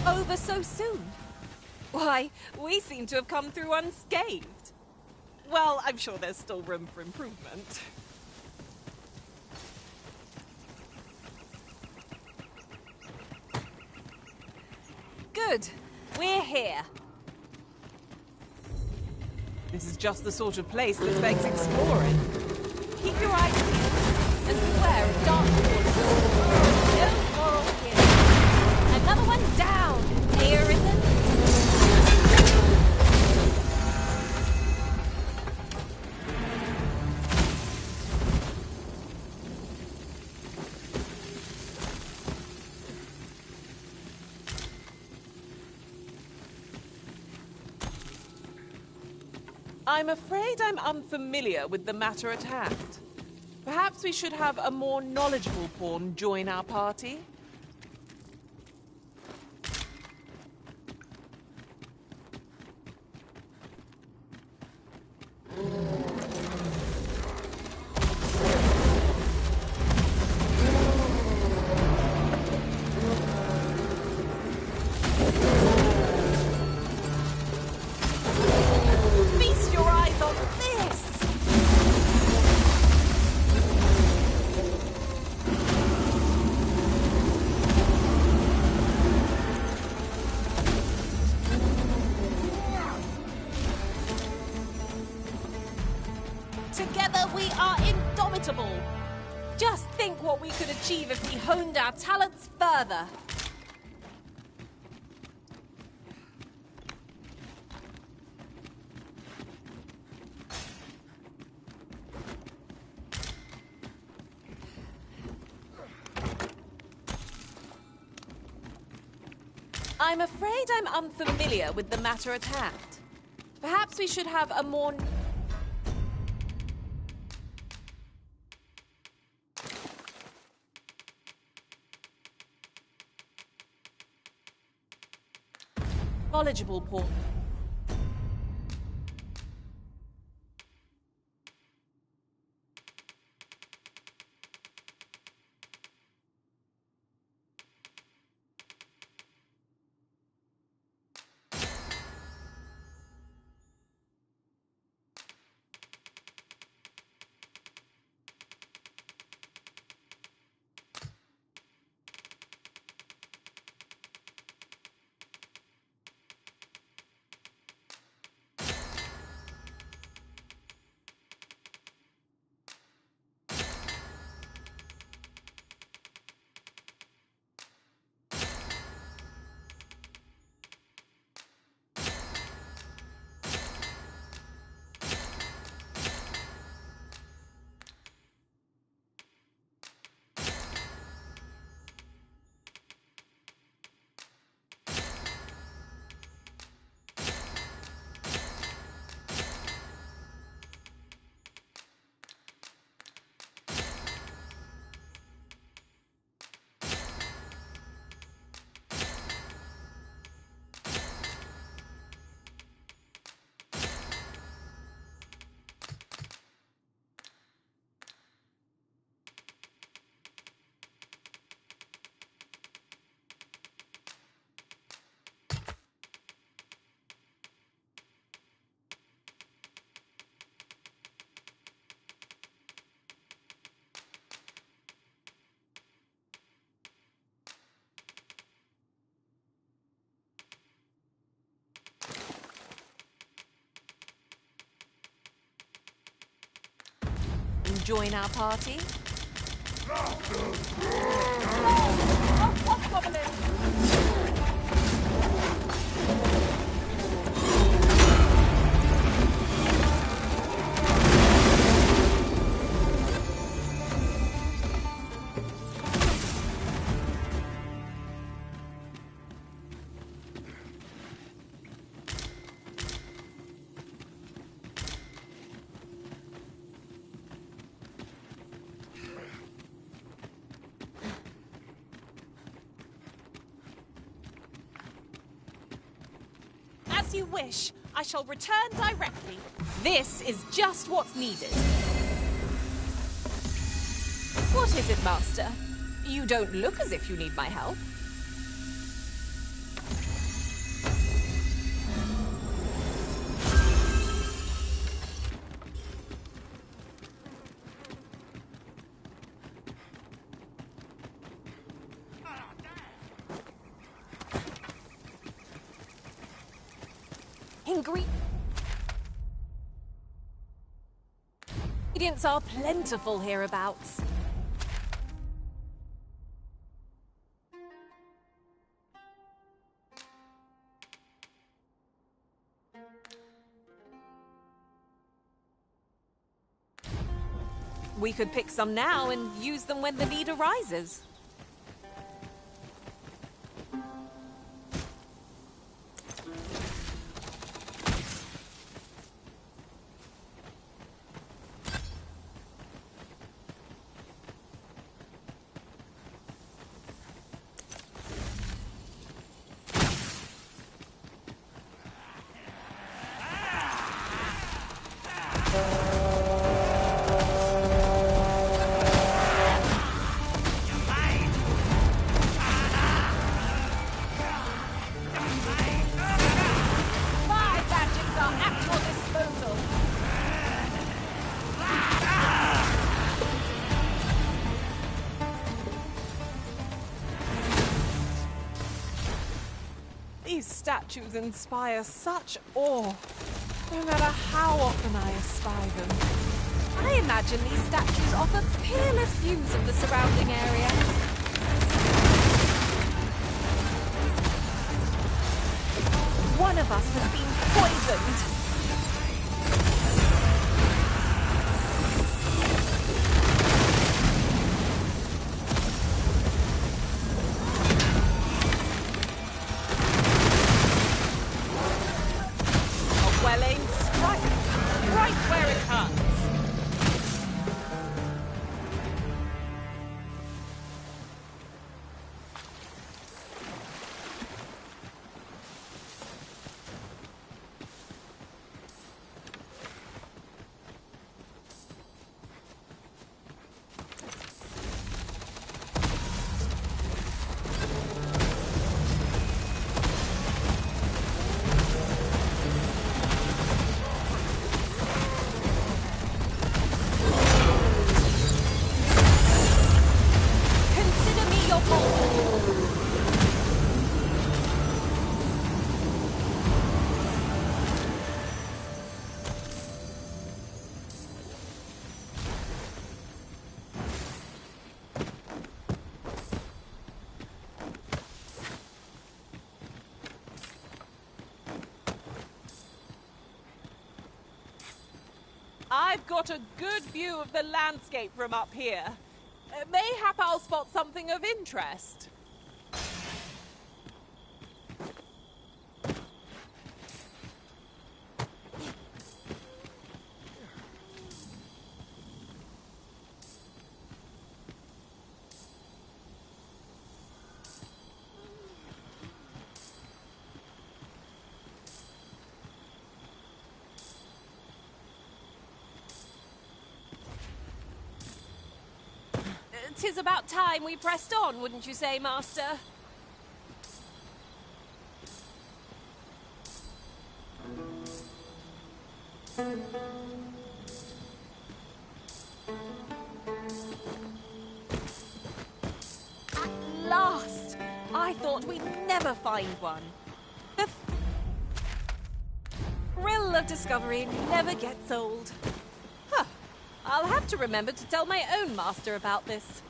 Over so soon? Why, we seem to have come through unscathed. Well, I'm sure there's still room for improvement. Good. We're here. This is just the sort of place that begs exploring. Keep your eyes peeled and beware of dark corners. No quarrel here. Another one down. Here isn't. I'm afraid I'm unfamiliar with the matter at hand. Perhaps we should have a more knowledgeable pawn join our party? Feast your eyes on this! Together we are indomitable! Just think what we could achieve if we honed our talents further. I'm afraid I'm unfamiliar with the matter at hand. Perhaps we should have a more knowledgeable pawn. Join our party? As you wish. I shall return directly. This is just what's needed. What is it, Master? You don't look as if you need my help. Ingredients are plentiful hereabouts. We could pick some now and use them when the need arises. These statues inspire such awe, no matter how often I espy them. I imagine these statues offer peerless views of the surrounding area. One of us has been poisoned. I've got a good view of the landscape from up here. Mayhap I'll spot something of interest. Tis about time we pressed on, wouldn't you say, Master? At last! I thought we'd never find one. The thrill of discovery never gets old. Huh. I'll have to remember to tell my own master about this.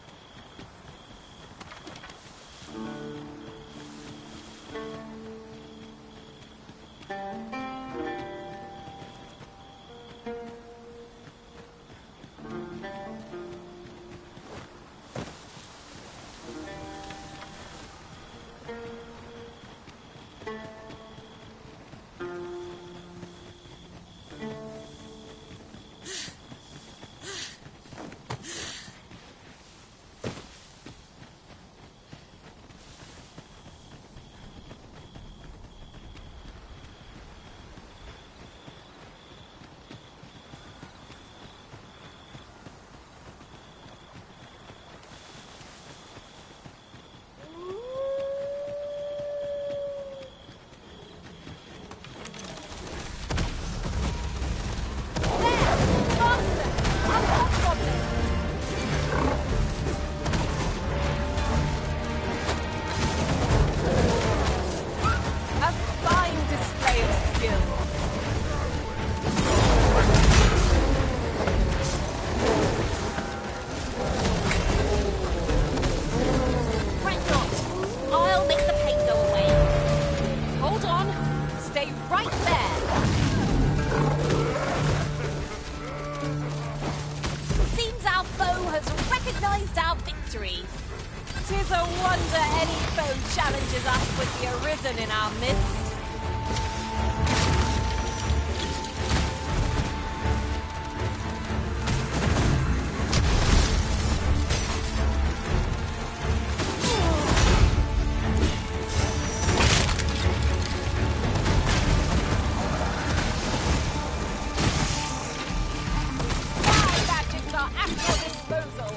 Tis a wonder any foe challenges us with the Arisen in our midst. My magics are at your disposal.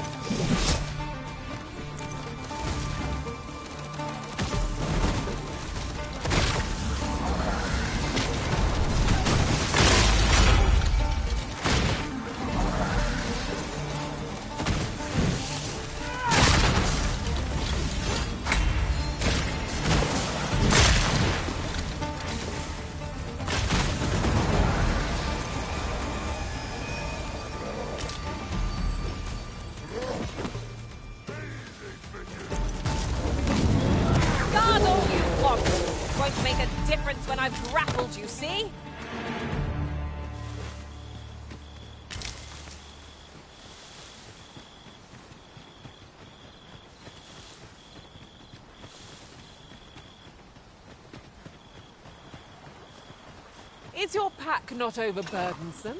Guard all you want. Won't make a difference when I've grappled you, see? Is your pack not overburdensome?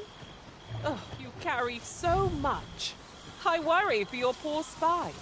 Oh, you carry so much. I worry for your poor spine.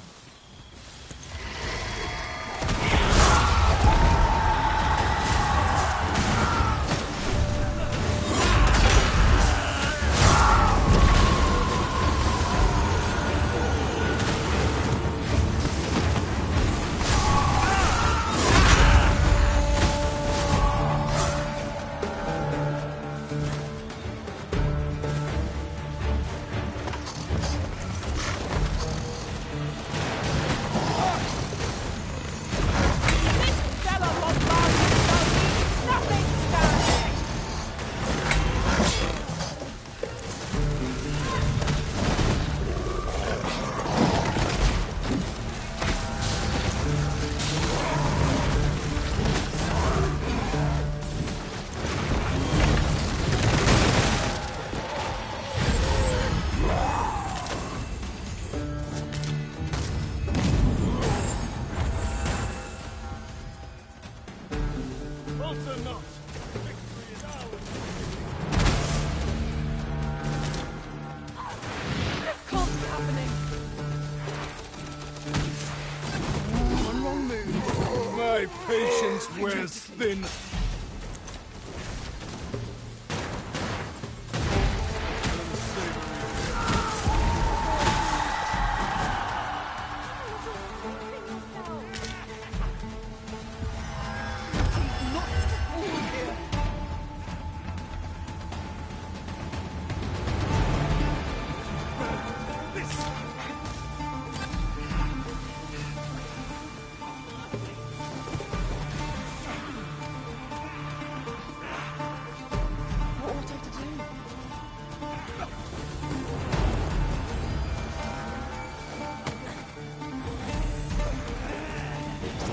My patience wears thin.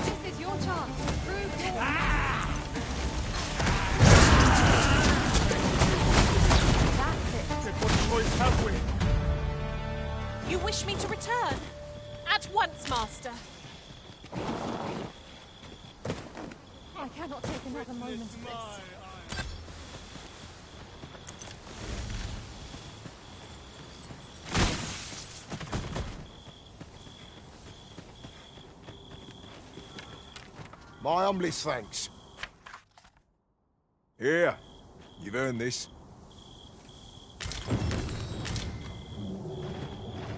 This is your chance to prove your... That's it. Then what choice have we? You wish me to return? At once, Master. I cannot take another moment of this. My humblest thanks. Here, you've earned this.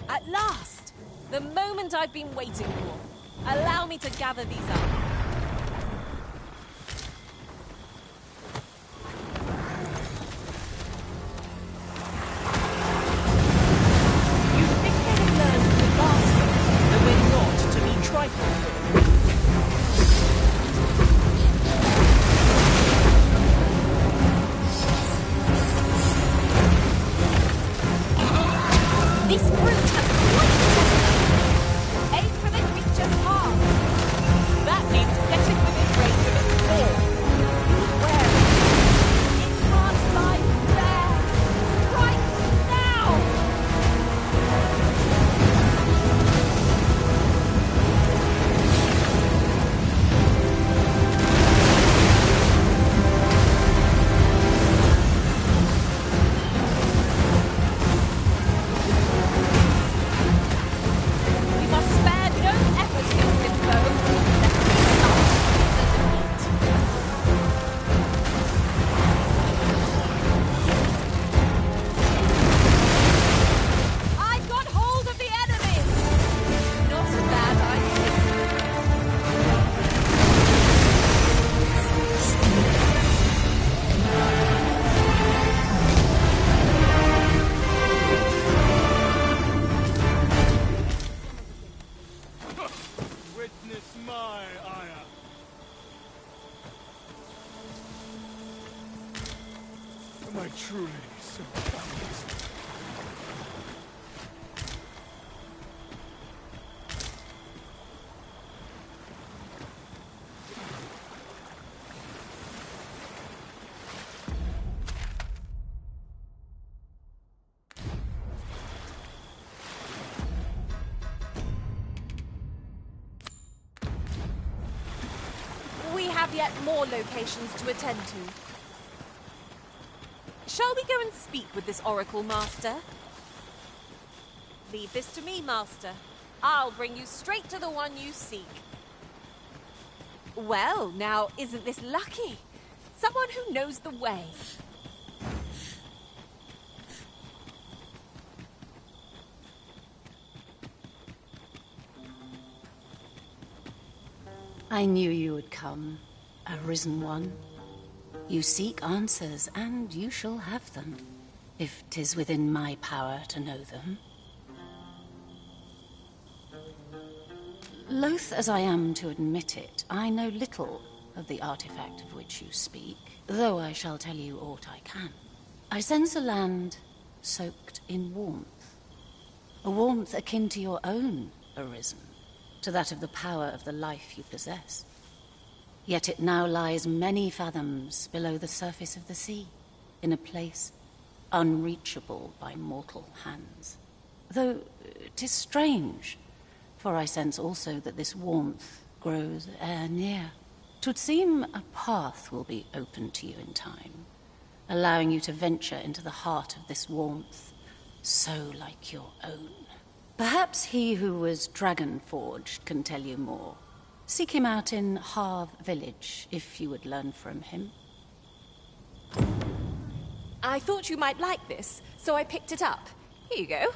At last! The moment I've been waiting for. Allow me to gather these up. You think they have learned from the last one that we're not to be trifled with? This brute has quite the temper. Aim for the creature's heart. That means getting within range of its claw. Be wary. Its heart lies there. Right now! We must spare no effort against this foe, lest we not the defeat. I've got hold of the enemy! Not a bad idea. Witness my ire. Am I truly so boundless? We have yet more locations to attend to. Shall we go and speak with this Oracle Master? Leave this to me, Master. I'll bring you straight to the one you seek. Well, now, isn't this lucky? Someone who knows the way. I knew you would come, Arisen One. You seek answers, and you shall have them, if 'tis within my power to know them. Loath as I am to admit it, I know little of the artifact of which you speak, though I shall tell you aught I can. I sense a land soaked in warmth, a warmth akin to your own, Arisen, to that of the power of the life you possess. Yet it now lies many fathoms below the surface of the sea, in a place unreachable by mortal hands. Though 'tis strange, for I sense also that this warmth grows e'er near. 'Twould seem a path will be open to you in time, allowing you to venture into the heart of this warmth, so like your own. Perhaps he who was dragon-forged can tell you more. Seek him out in Harve Village, if you would learn from him. I thought you might like this, so I picked it up. Here you go.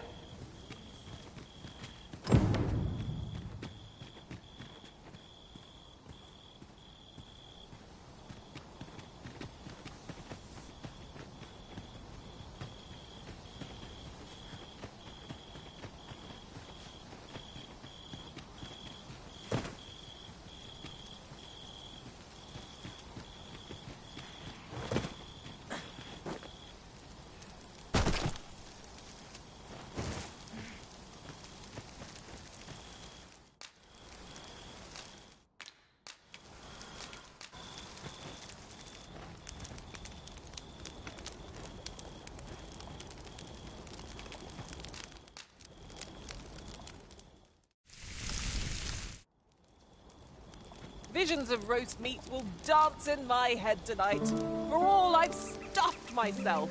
Visions of roast meat will dance in my head tonight. For all I've stuffed myself.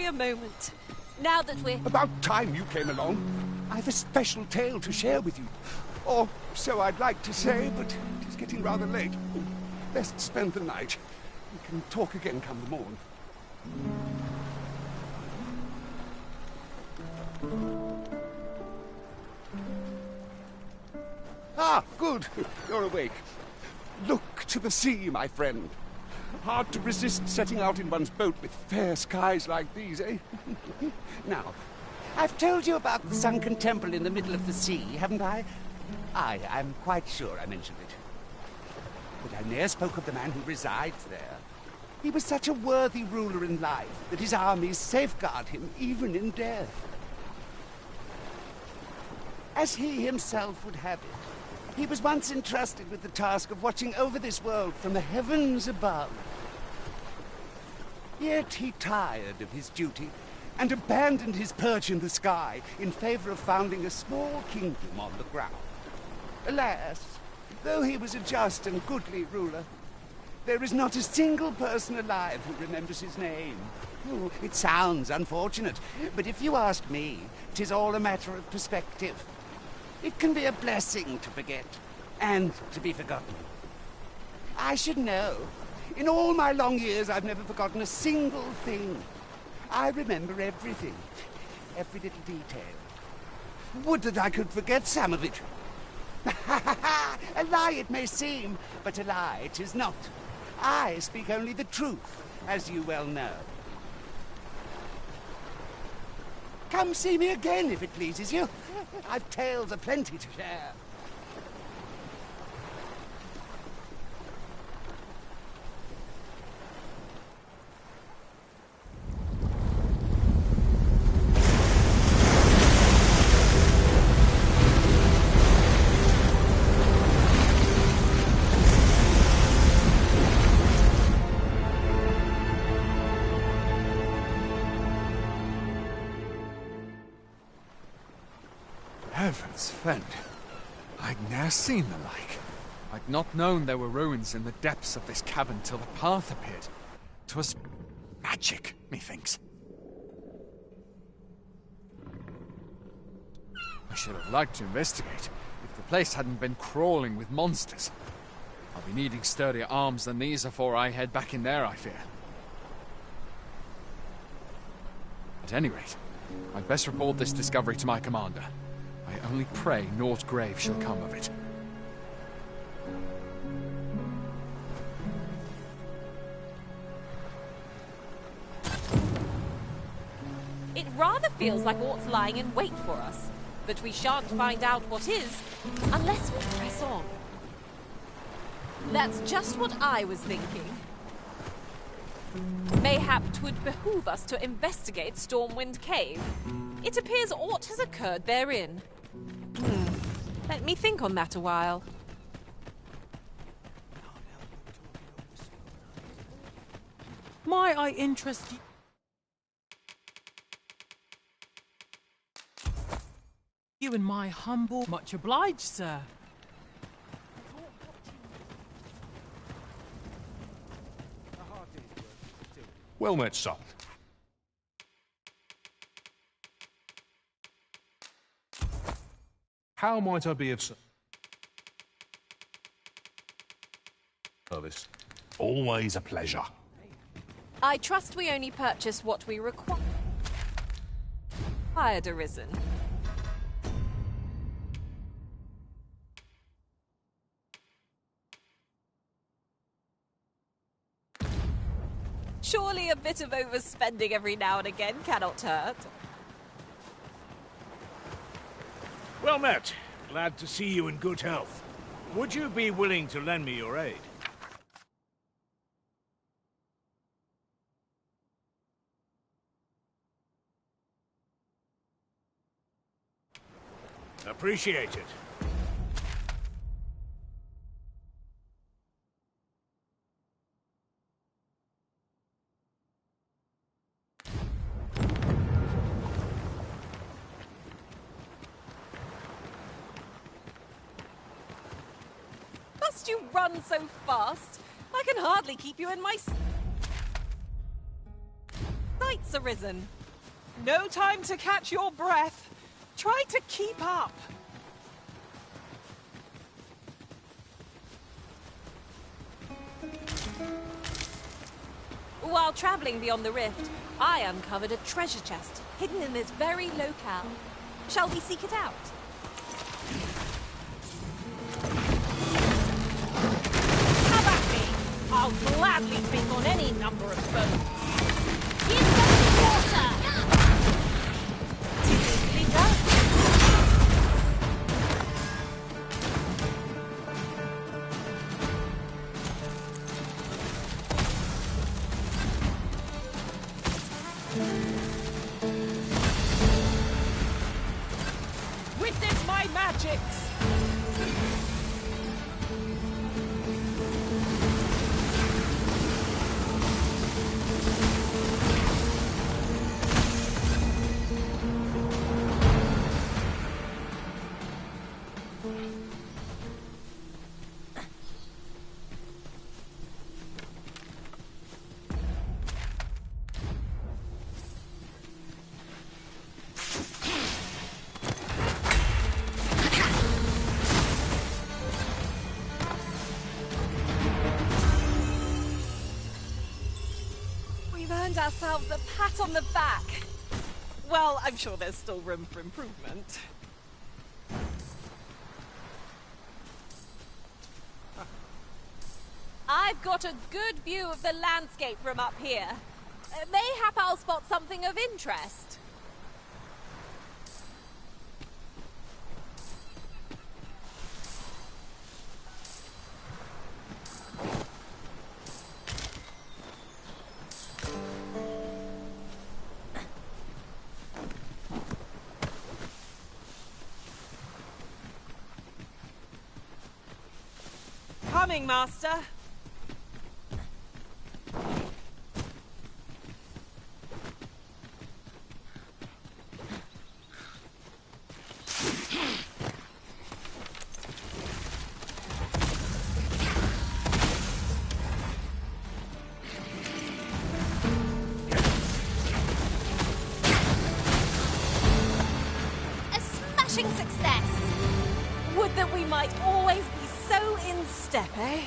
worry a moment. Now that we're... About time you came along. I've a special tale to share with you. Or so I'd like to say, but it is getting rather late. Best spend the night. We can talk again come the morn. Ah, good. You're awake. Look to the sea, my friend. Hard to resist setting out in one's boat with fair skies like these, eh? Now, I've told you about the sunken temple in the middle of the sea, haven't I? I'm quite sure I mentioned it. But I ne'er spoke of the man who resides there. He was such a worthy ruler in life that his armies safeguard him even in death. As he himself would have it, he was once entrusted with the task of watching over this world from the heavens above. Yet he tired of his duty and abandoned his perch in the sky in favor of founding a small kingdom on the ground. Alas, though he was a just and goodly ruler, there is not a single person alive who remembers his name. Oh, it sounds unfortunate, but if you ask me, 'tis all a matter of perspective. It can be a blessing to forget, and to be forgotten. I should know. In all my long years, I've never forgotten a single thing. I remember everything, every little detail. Would that I could forget some of it. A lie it may seem, but a lie it is not. I speak only the truth, as you well know. Come see me again if it pleases you. I've tales aplenty to share. Heavens fend. I'd ne'er seen the like. I'd not known there were ruins in the depths of this cavern till the path appeared. 'Twas magic, methinks. I should have liked to investigate, if the place hadn't been crawling with monsters. I'll be needing sturdier arms than these afore I head back in there, I fear. At any rate, I'd best report this discovery to my commander. I only pray naught grave shall come of it. It rather feels like aught's lying in wait for us. But we shan't find out what is, unless we press on. That's just what I was thinking. Mayhap 'twould behoove us to investigate Stormwind Cave. It appears aught has occurred therein. Let me think on that a while. Might I interest you in my humble... Much obliged, sir. Well met, son. How might I be of service? Always a pleasure. I trust we only purchase what we require. Hired arisen. Surely a bit of overspending every now and again cannot hurt. Well met. Glad to see you in good health. Would you be willing to lend me your aid? Appreciate it. Must you run so fast? I can hardly keep you in my sights has arisen. No time to catch your breath. Try to keep up. While traveling beyond the rift, I uncovered a treasure chest hidden in this very locale. Shall we seek it out? Come at me! I'll gladly take on any number of foes. Give them water! Tis easily done. Witness my magics! We've earned ourselves a pat on the back. Well, I'm sure there's still room for improvement. I've got a good view of the landscape from up here. Mayhap I'll spot something of interest. Coming, Master. A smashing success! Would that we might always be so in step, eh?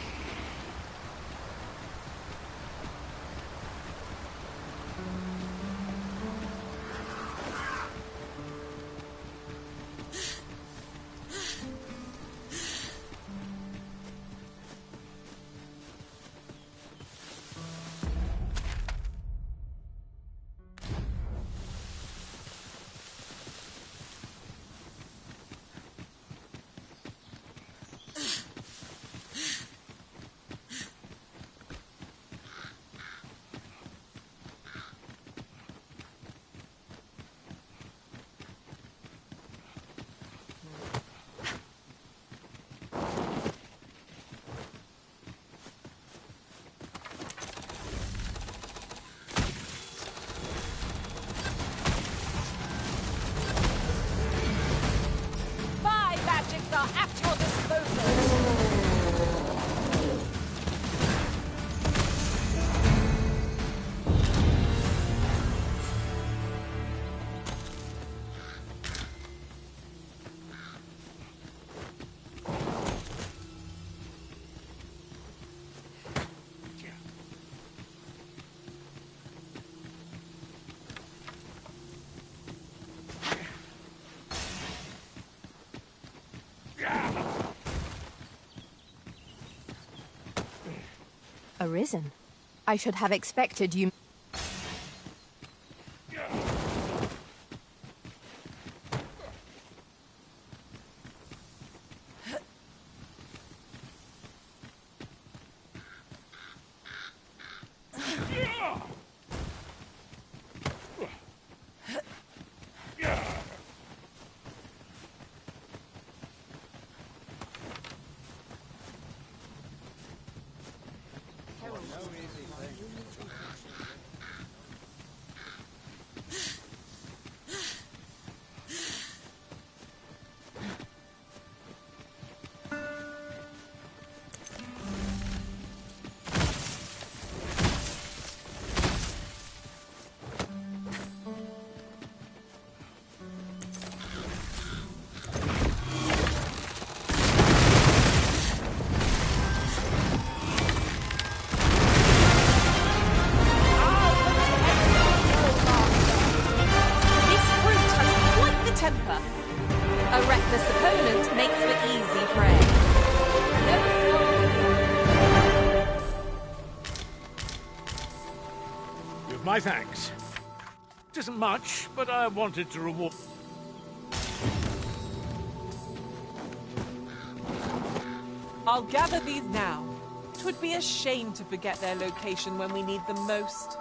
My magics are at your disposal. Arisen? I should have expected you... temper. A reckless opponent makes for easy prey. Never With my thanks. It isn't much, but I wanted to reward... I'll gather these now. 'Twould be a shame to forget their location when we need them most.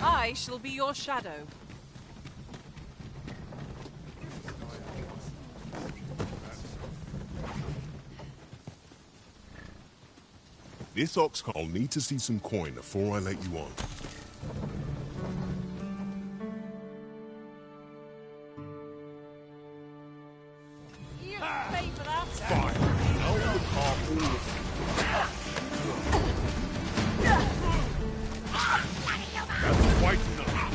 I shall be your shadow. This ox I'll need to see some coin before I let you on. You pay for that. Fine. I'll look after all of you. That's quite enough.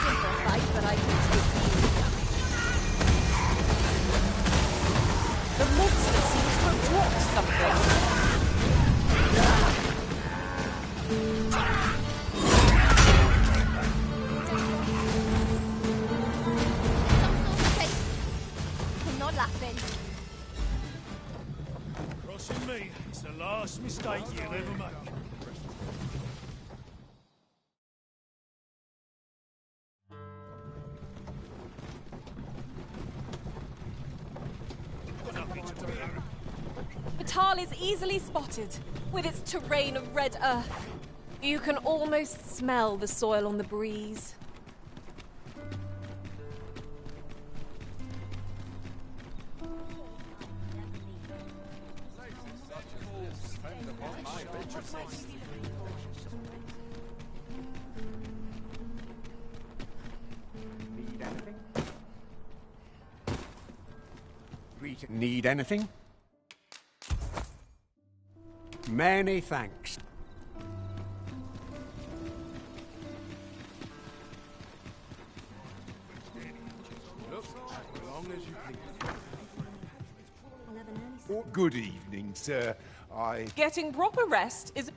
Simple fight, but I can take you. The monster seems to have dropped something. I'm not laughing. Crossing me, it's the last mistake you'll ever make. Batal is easily spotted, with its terrain of red earth. You can almost smell the soil on the breeze. Need anything? Many thanks. Good evening, sir. Getting proper rest is...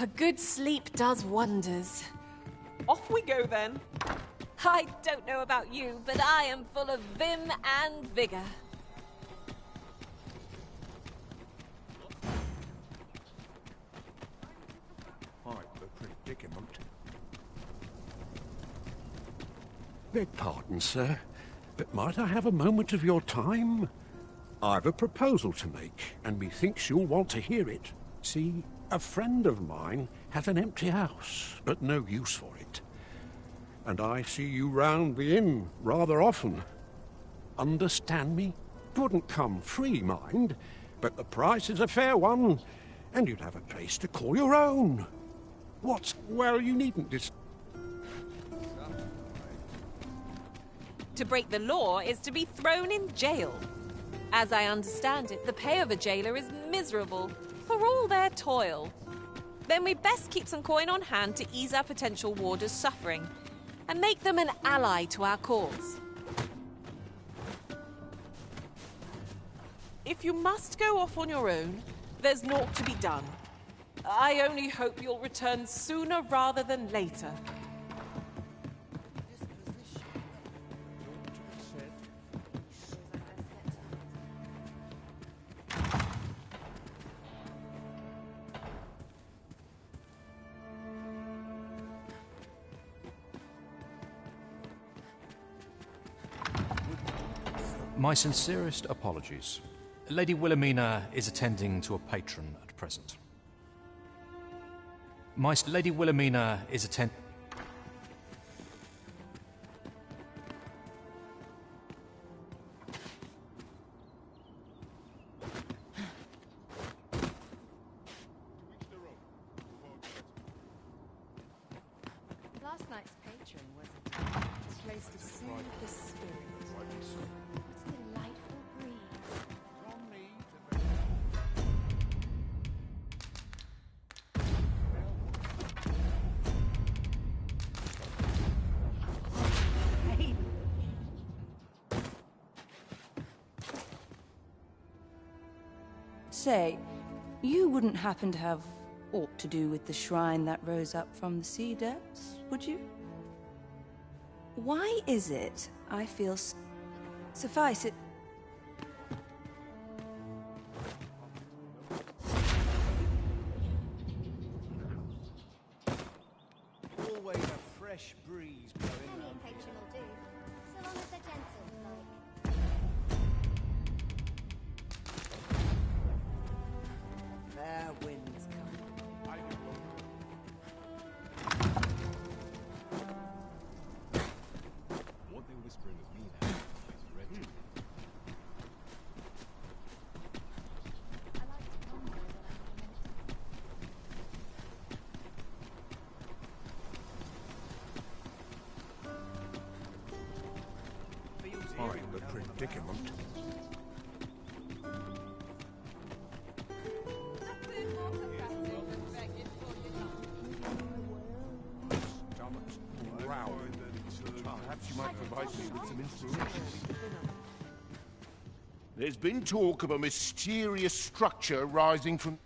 A good sleep does wonders. Off we go then. I don't know about you, but I am full of vim and vigor. Quite the predicament. Beg pardon, sir, but might I have a moment of your time? I've a proposal to make, and methinks you'll want to hear it. See, a friend of mine has an empty house, but no use for it. And I see you round the inn rather often. Understand me? Wouldn't come free, mind, but the price is a fair one, and you'd have a place to call your own. What's... well, you needn't To break the law is to be thrown in jail. As I understand it, the pay of a jailer is miserable for all their toil. Then we best keep some coin on hand to ease our potential warders' suffering and make them an ally to our cause. If you must go off on your own, there's naught to be done. I only hope you'll return sooner rather than later. My sincerest apologies. Lady Wilhelmina is attending to a patron at present. Lady Wilhelmina is attending... nurturing, wasn't it? This place to soothe the spirit. What a delightful breeze. Say, you wouldn't happen to have aught to do with the shrine that rose up from the sea depths, would you? Why is it I feel suffice it... Always a fresh breeze blowing Any around. patron will do, so long as they're gentle, like. Fair winds come. What they're whispering of me now is wretched. I'm in a predicament. Stomach's growling. Perhaps you might provide me with some inspiration. There's been talk of a mysterious structure rising from...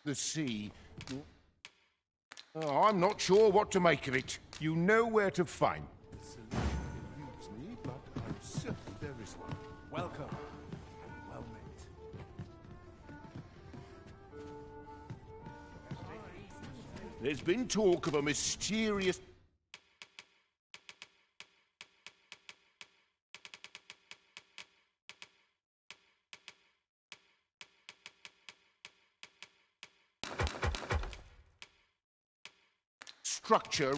the sea. Oh, I'm not sure what to make of it. You know where to find. Eludes me, but I'm certain there is one. Welcome and well met. There's been talk of a mysterious... structure...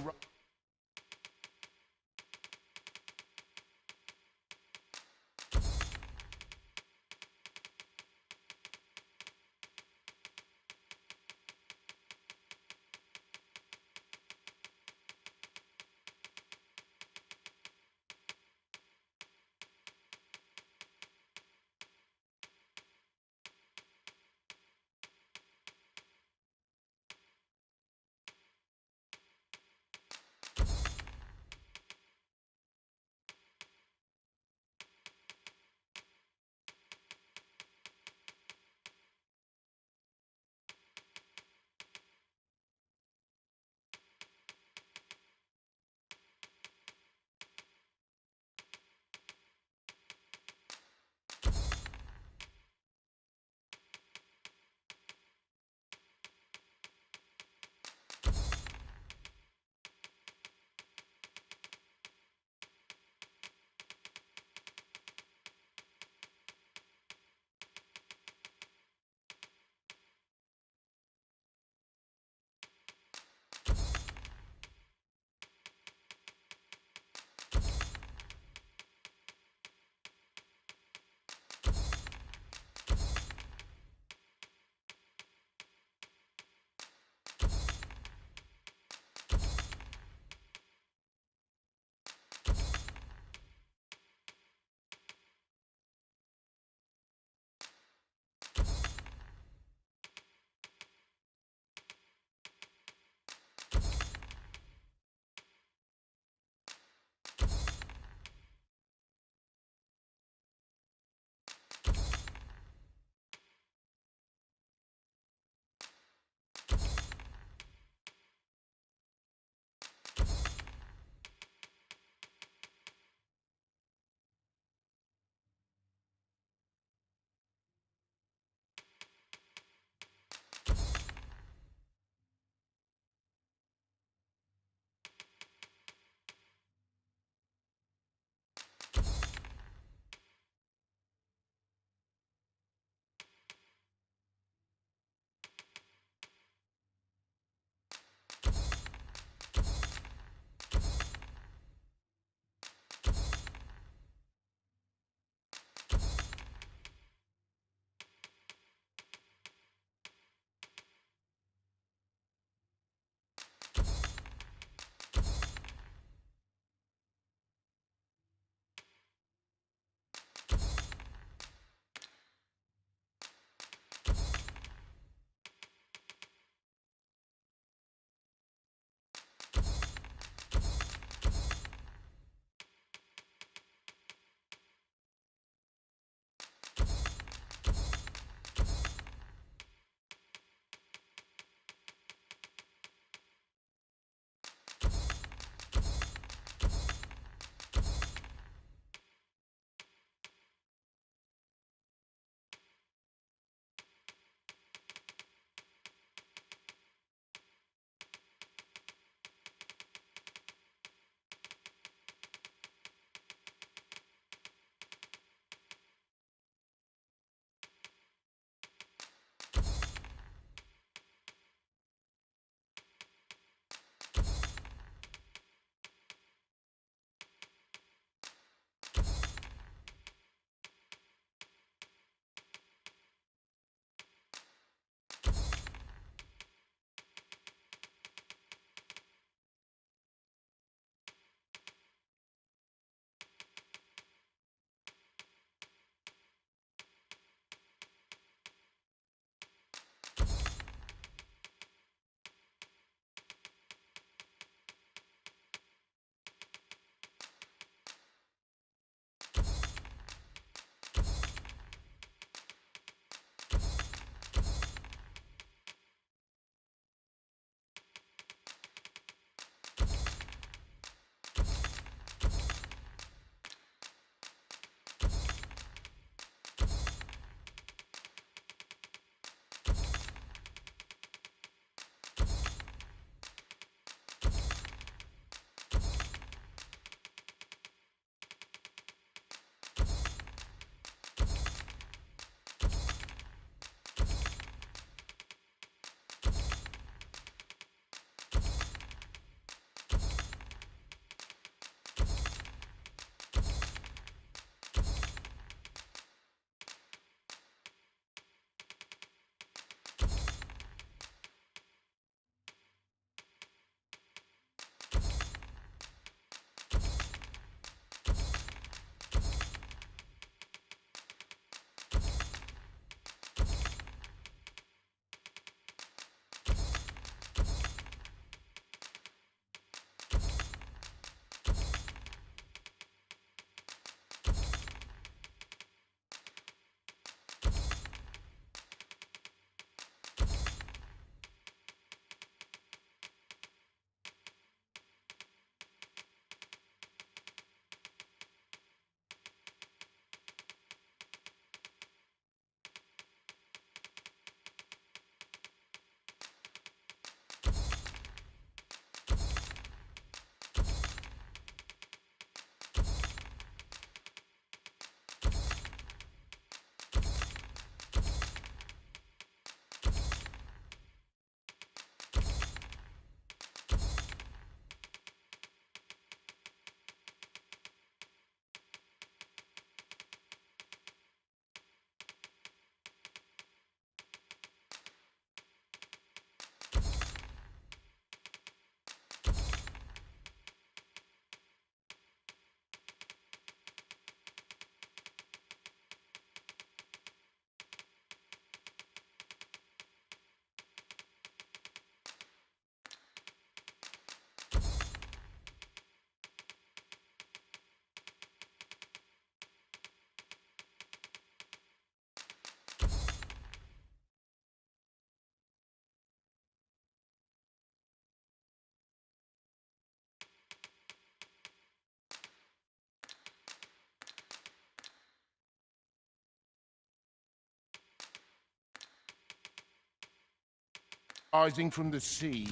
rising from the sea.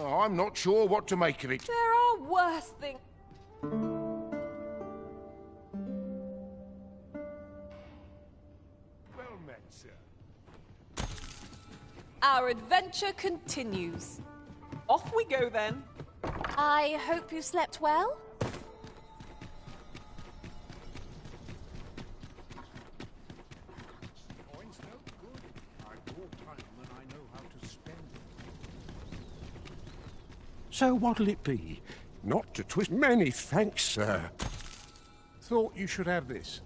I'm not sure what to make of it. There are worse things. Well met, sir. Our adventure continues. Off we go then. I hope you slept well? Coin's no good. I've more time than I know how to spend it. So what'll it be? Not to twist. Many thanks, sir. Thought you should have this.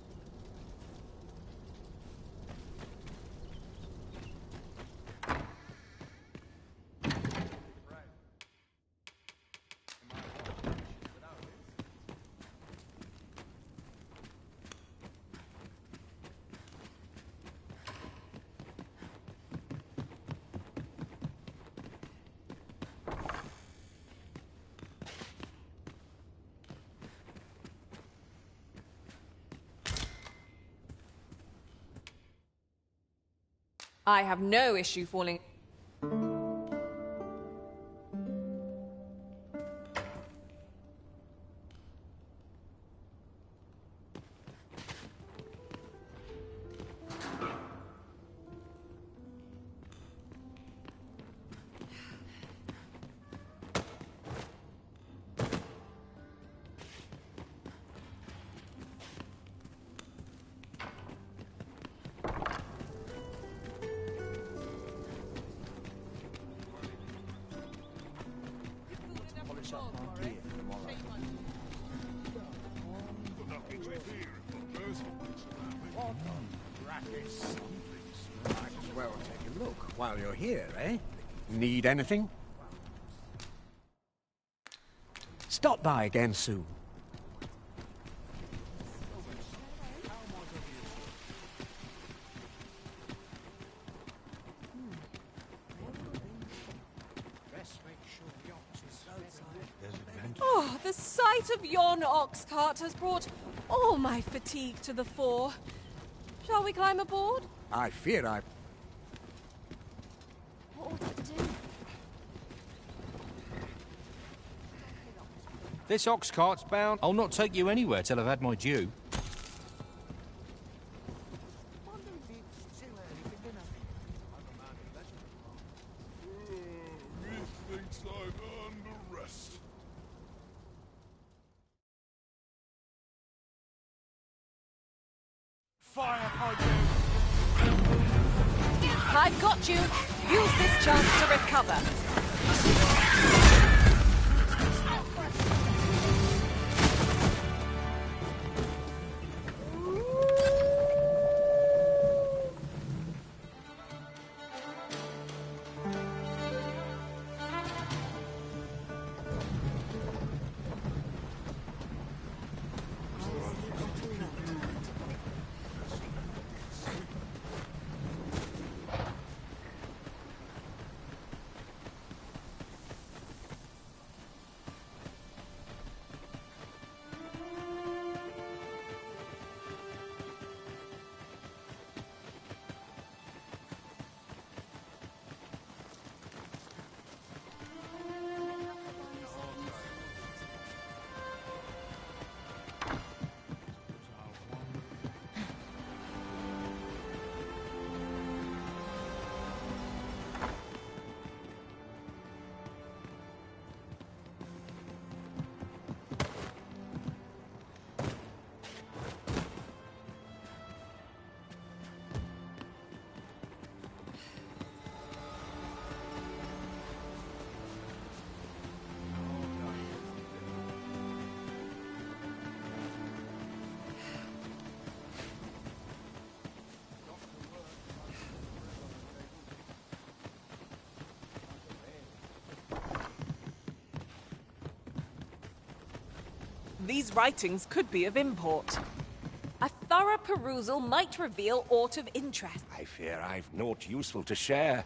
I have no issue falling. Might as well take a look while you're here, eh? Need anything? Stop by again soon. Oh, the sight of yon ox cart has brought all my fatigue to the fore. Shall we climb aboard? I fear I... What would it do? This ox cart's bound. I'll not take you anywhere till I've had my due. Methinks I've earned a rest. Fire hydrant! I've got you. Use this chance to recover. These writings could be of import. A thorough perusal might reveal aught of interest. I fear I've naught useful to share.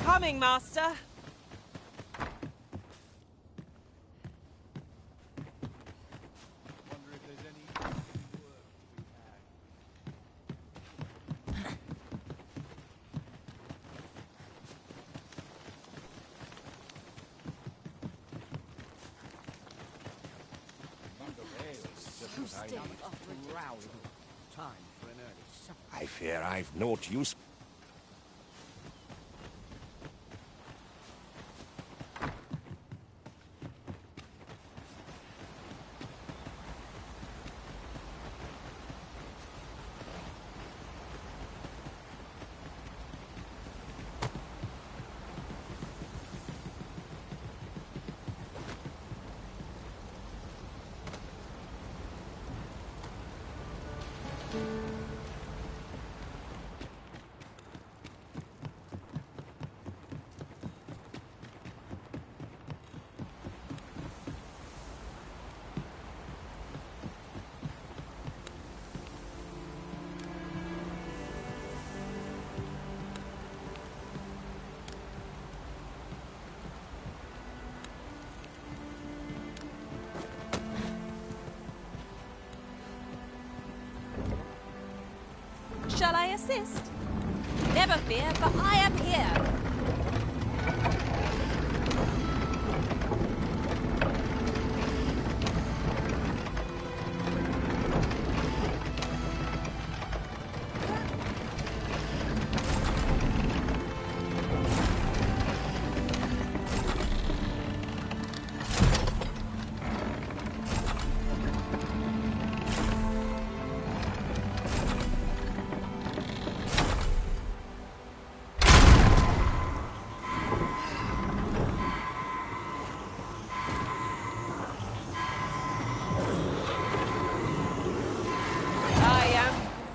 Coming, Master. So stiff after a growl. Time for an early supper. I fear I've naught use. Shall I assist? Never fear, for I am here.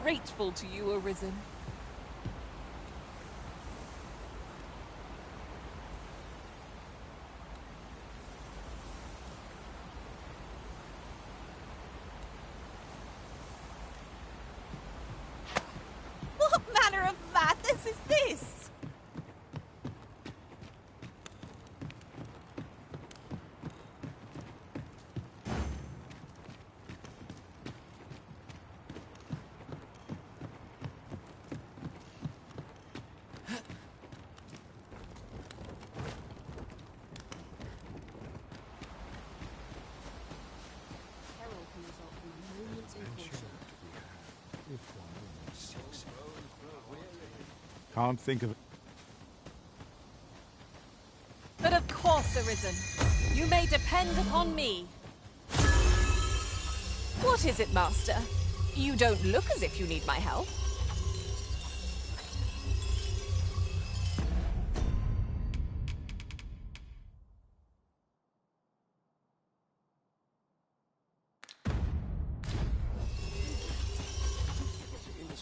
Grateful to you, Arisen. What manner of madness is this? Can't think of it. But of course, Arisen. You may depend upon me. What is it, Master? You don't look as if you need my help.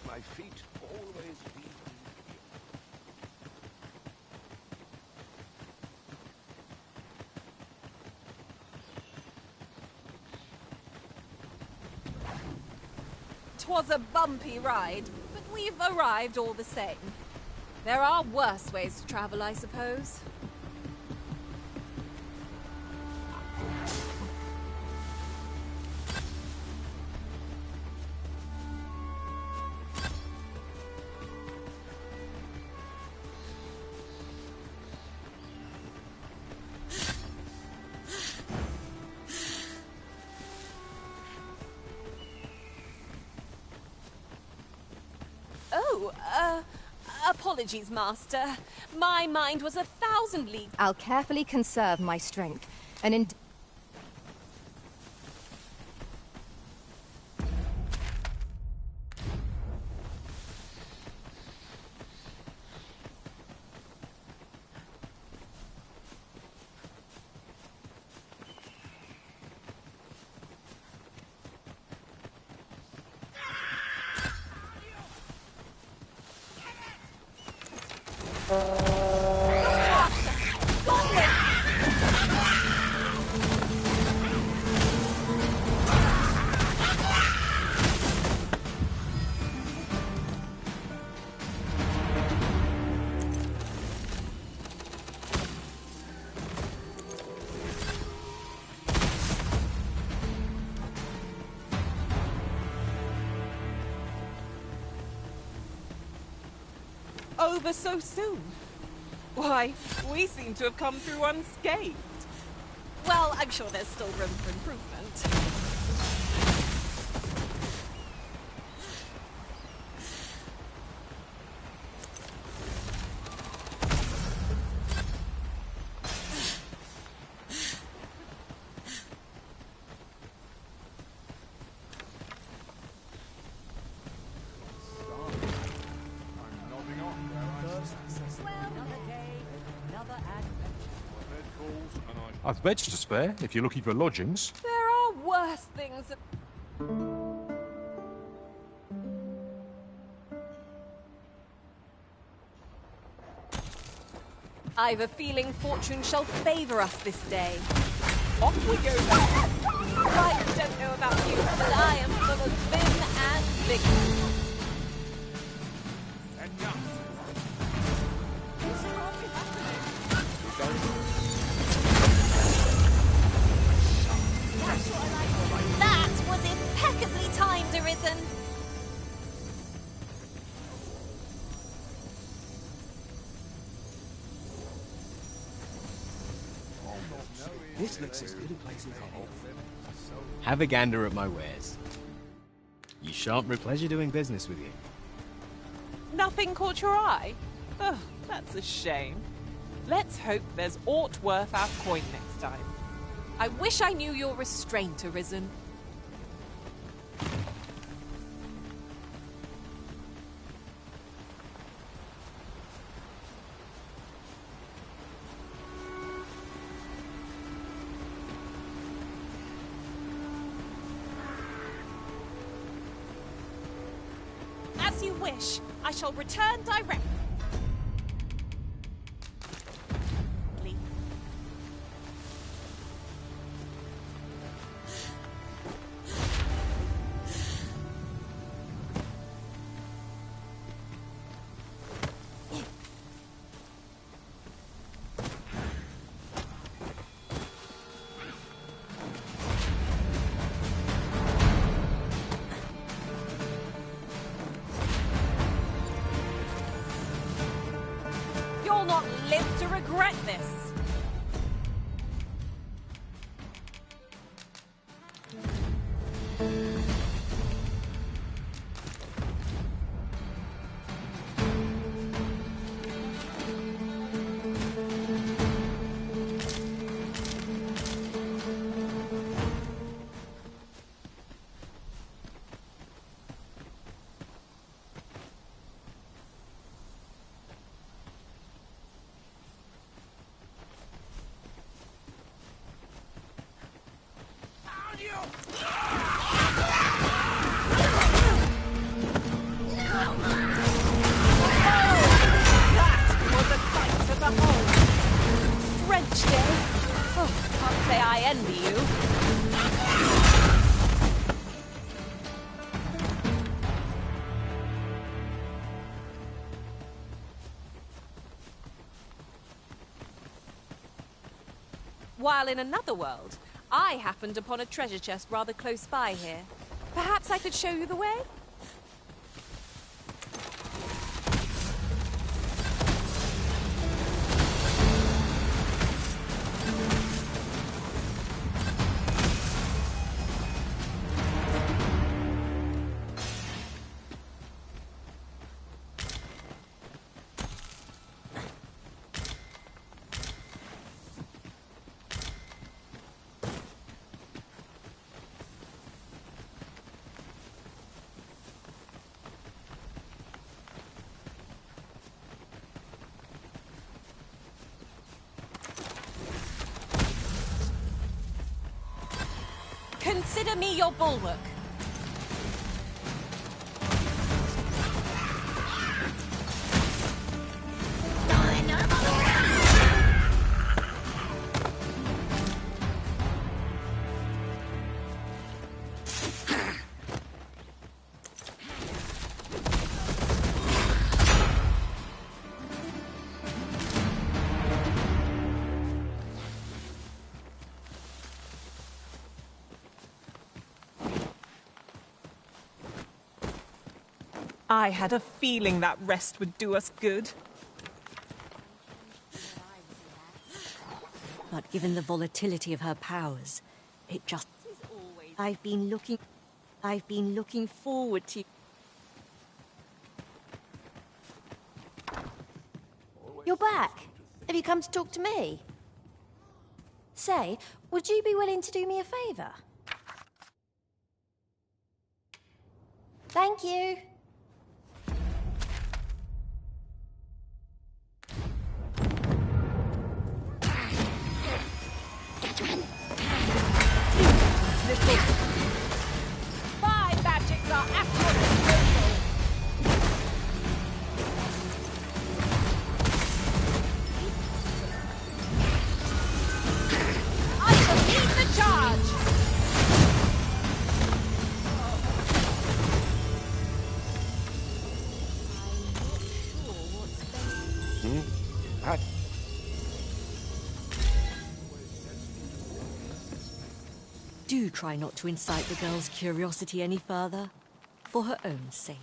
My feet always be. Twas a bumpy ride, but we've arrived all the same. There are worse ways to travel, I suppose. Apologies, Master. My mind was 1,000 leagues. I'll carefully conserve my strength, and in... over so soon? Why, we seem to have come through unscathed. Well, I'm sure there's still room for improvement. I've beds to spare if you're looking for lodgings. There are worse things. I've a feeling fortune shall favor us this day. Off we go then. I don't know about you, but I am full of vim and vigor. That was impeccably timed, Arisen. This looks as good a place as home. Have a gander at my wares. You shan't regret pleasure doing business with you. Nothing caught your eye? Oh, that's a shame. Let's hope there's aught worth our coin next time. I wish I knew your restraint, Arisen. As you wish. I shall return directly. You'll not live to regret this. Drenched, eh? Oh, can't say I envy you. While in another world, I happened upon a treasure chest rather close by here. Perhaps I could show you the way? Consider me your bulwark. I had a feeling that rest would do us good. But given the volatility of her powers, it just... I've been looking forward to... You're back. Have you come to talk to me? Say, would you be willing to do me a favour? Thank you. My magics are at your disposal. I shall lead the charge. Do try not to incite the girl's curiosity any further, for her own sake.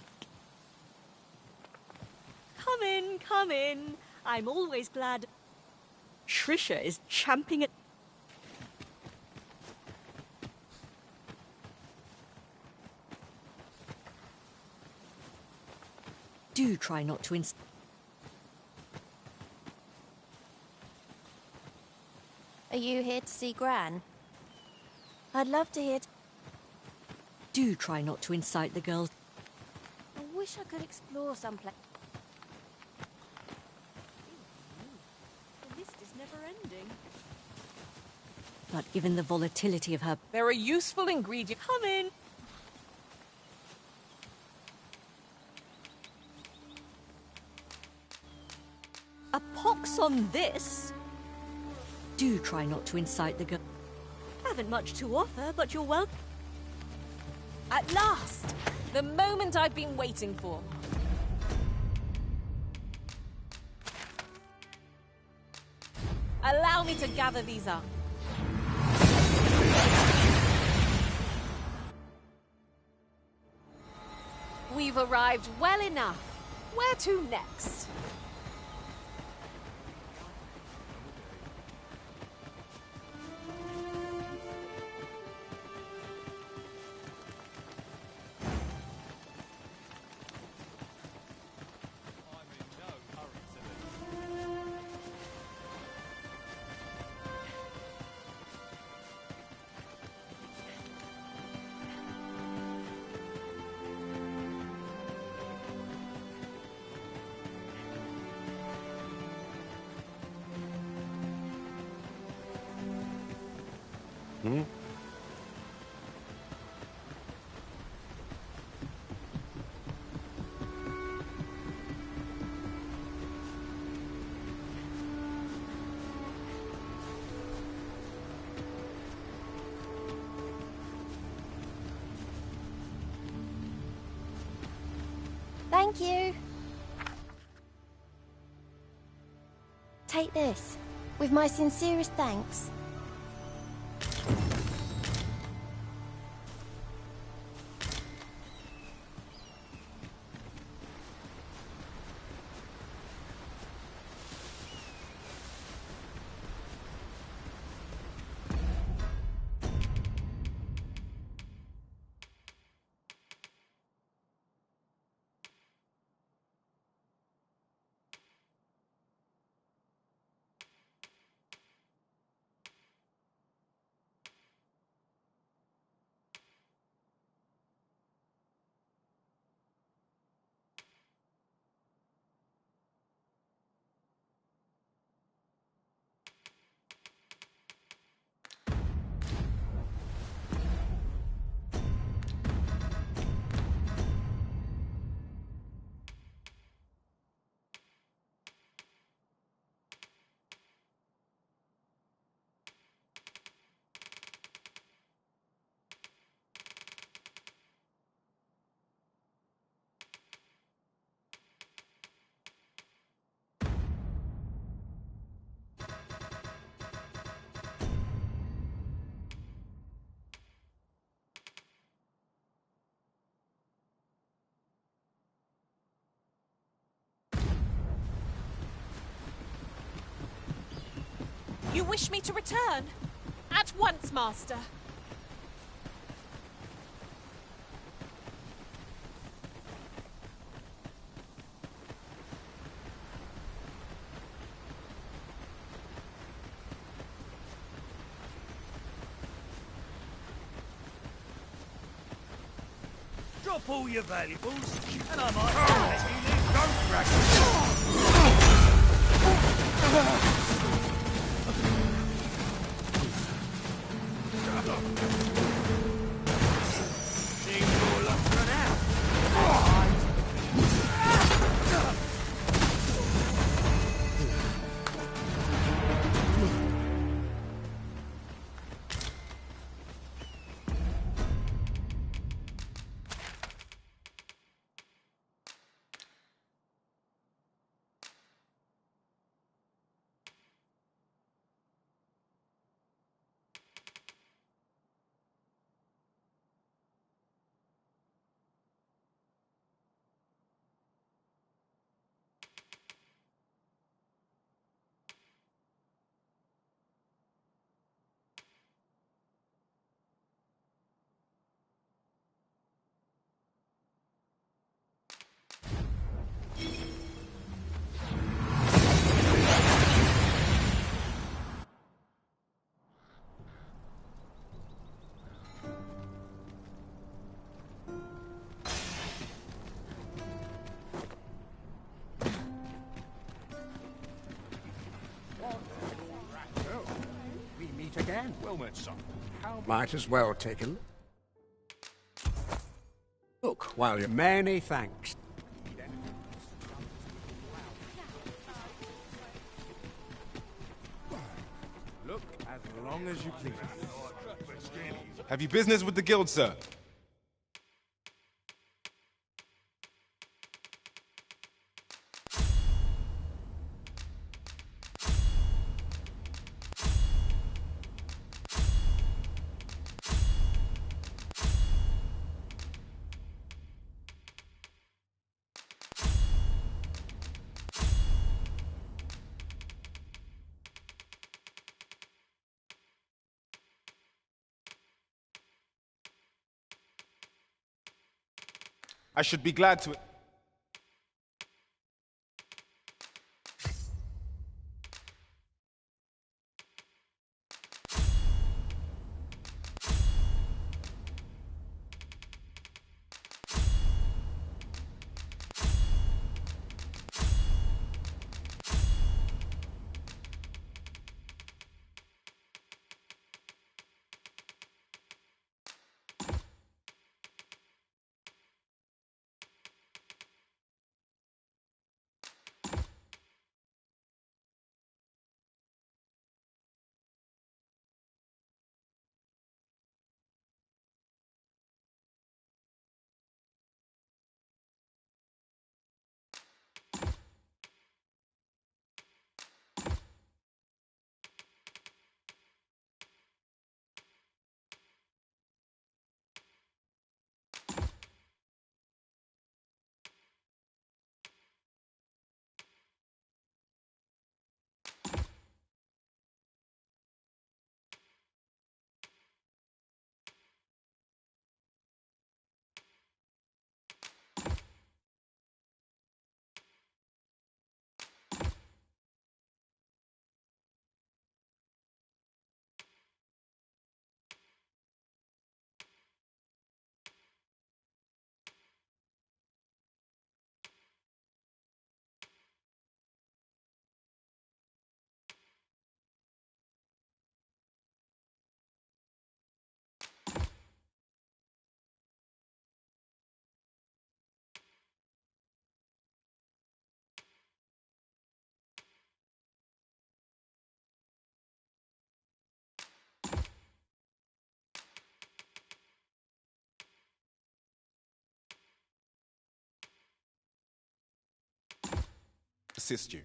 Come in, come in. I'm always glad... Trisha is champing at... Do try not to incite... Are you here to see Gran? I'd love to hear... Do try not to incite the girls... I wish I could explore someplace. The list is never ending. But given the volatility of her... They're a useful ingredient. Come in. A pox on this! Do try not to incite the girl... Haven't much to offer, but you're welcome. At last! The moment I've been waiting for. Allow me to gather these up. We've arrived well enough. Where to next? Thank you. Take this, with my sincerest thanks. You wish me to return? At once, Master. Drop all your valuables, and I might let you live. Don't crash. Seems your luck's run out. We meet again. Well met, son. Might as well take a look while you're... Many thanks. Look as long as you please. Have you business with the guild, sir? I should be glad to... assist you.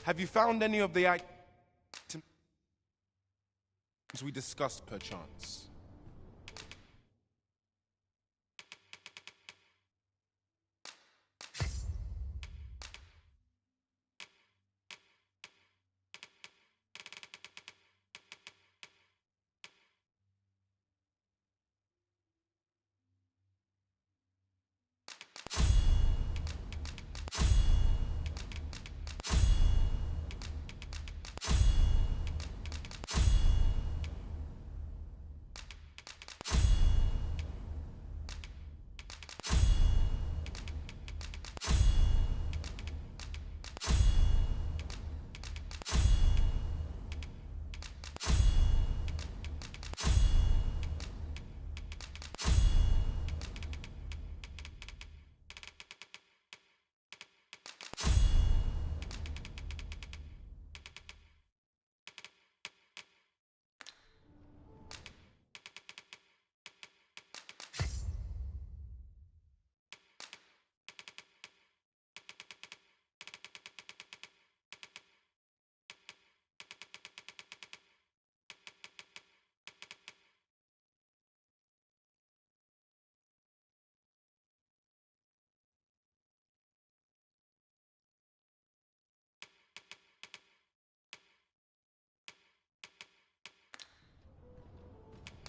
Have you found any of the items we discussed, perchance?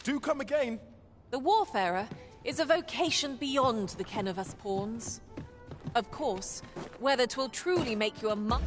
Do come again. The Warfarer is a vocation beyond the ken of us pawns. Of course, whether 'twill truly make you a monk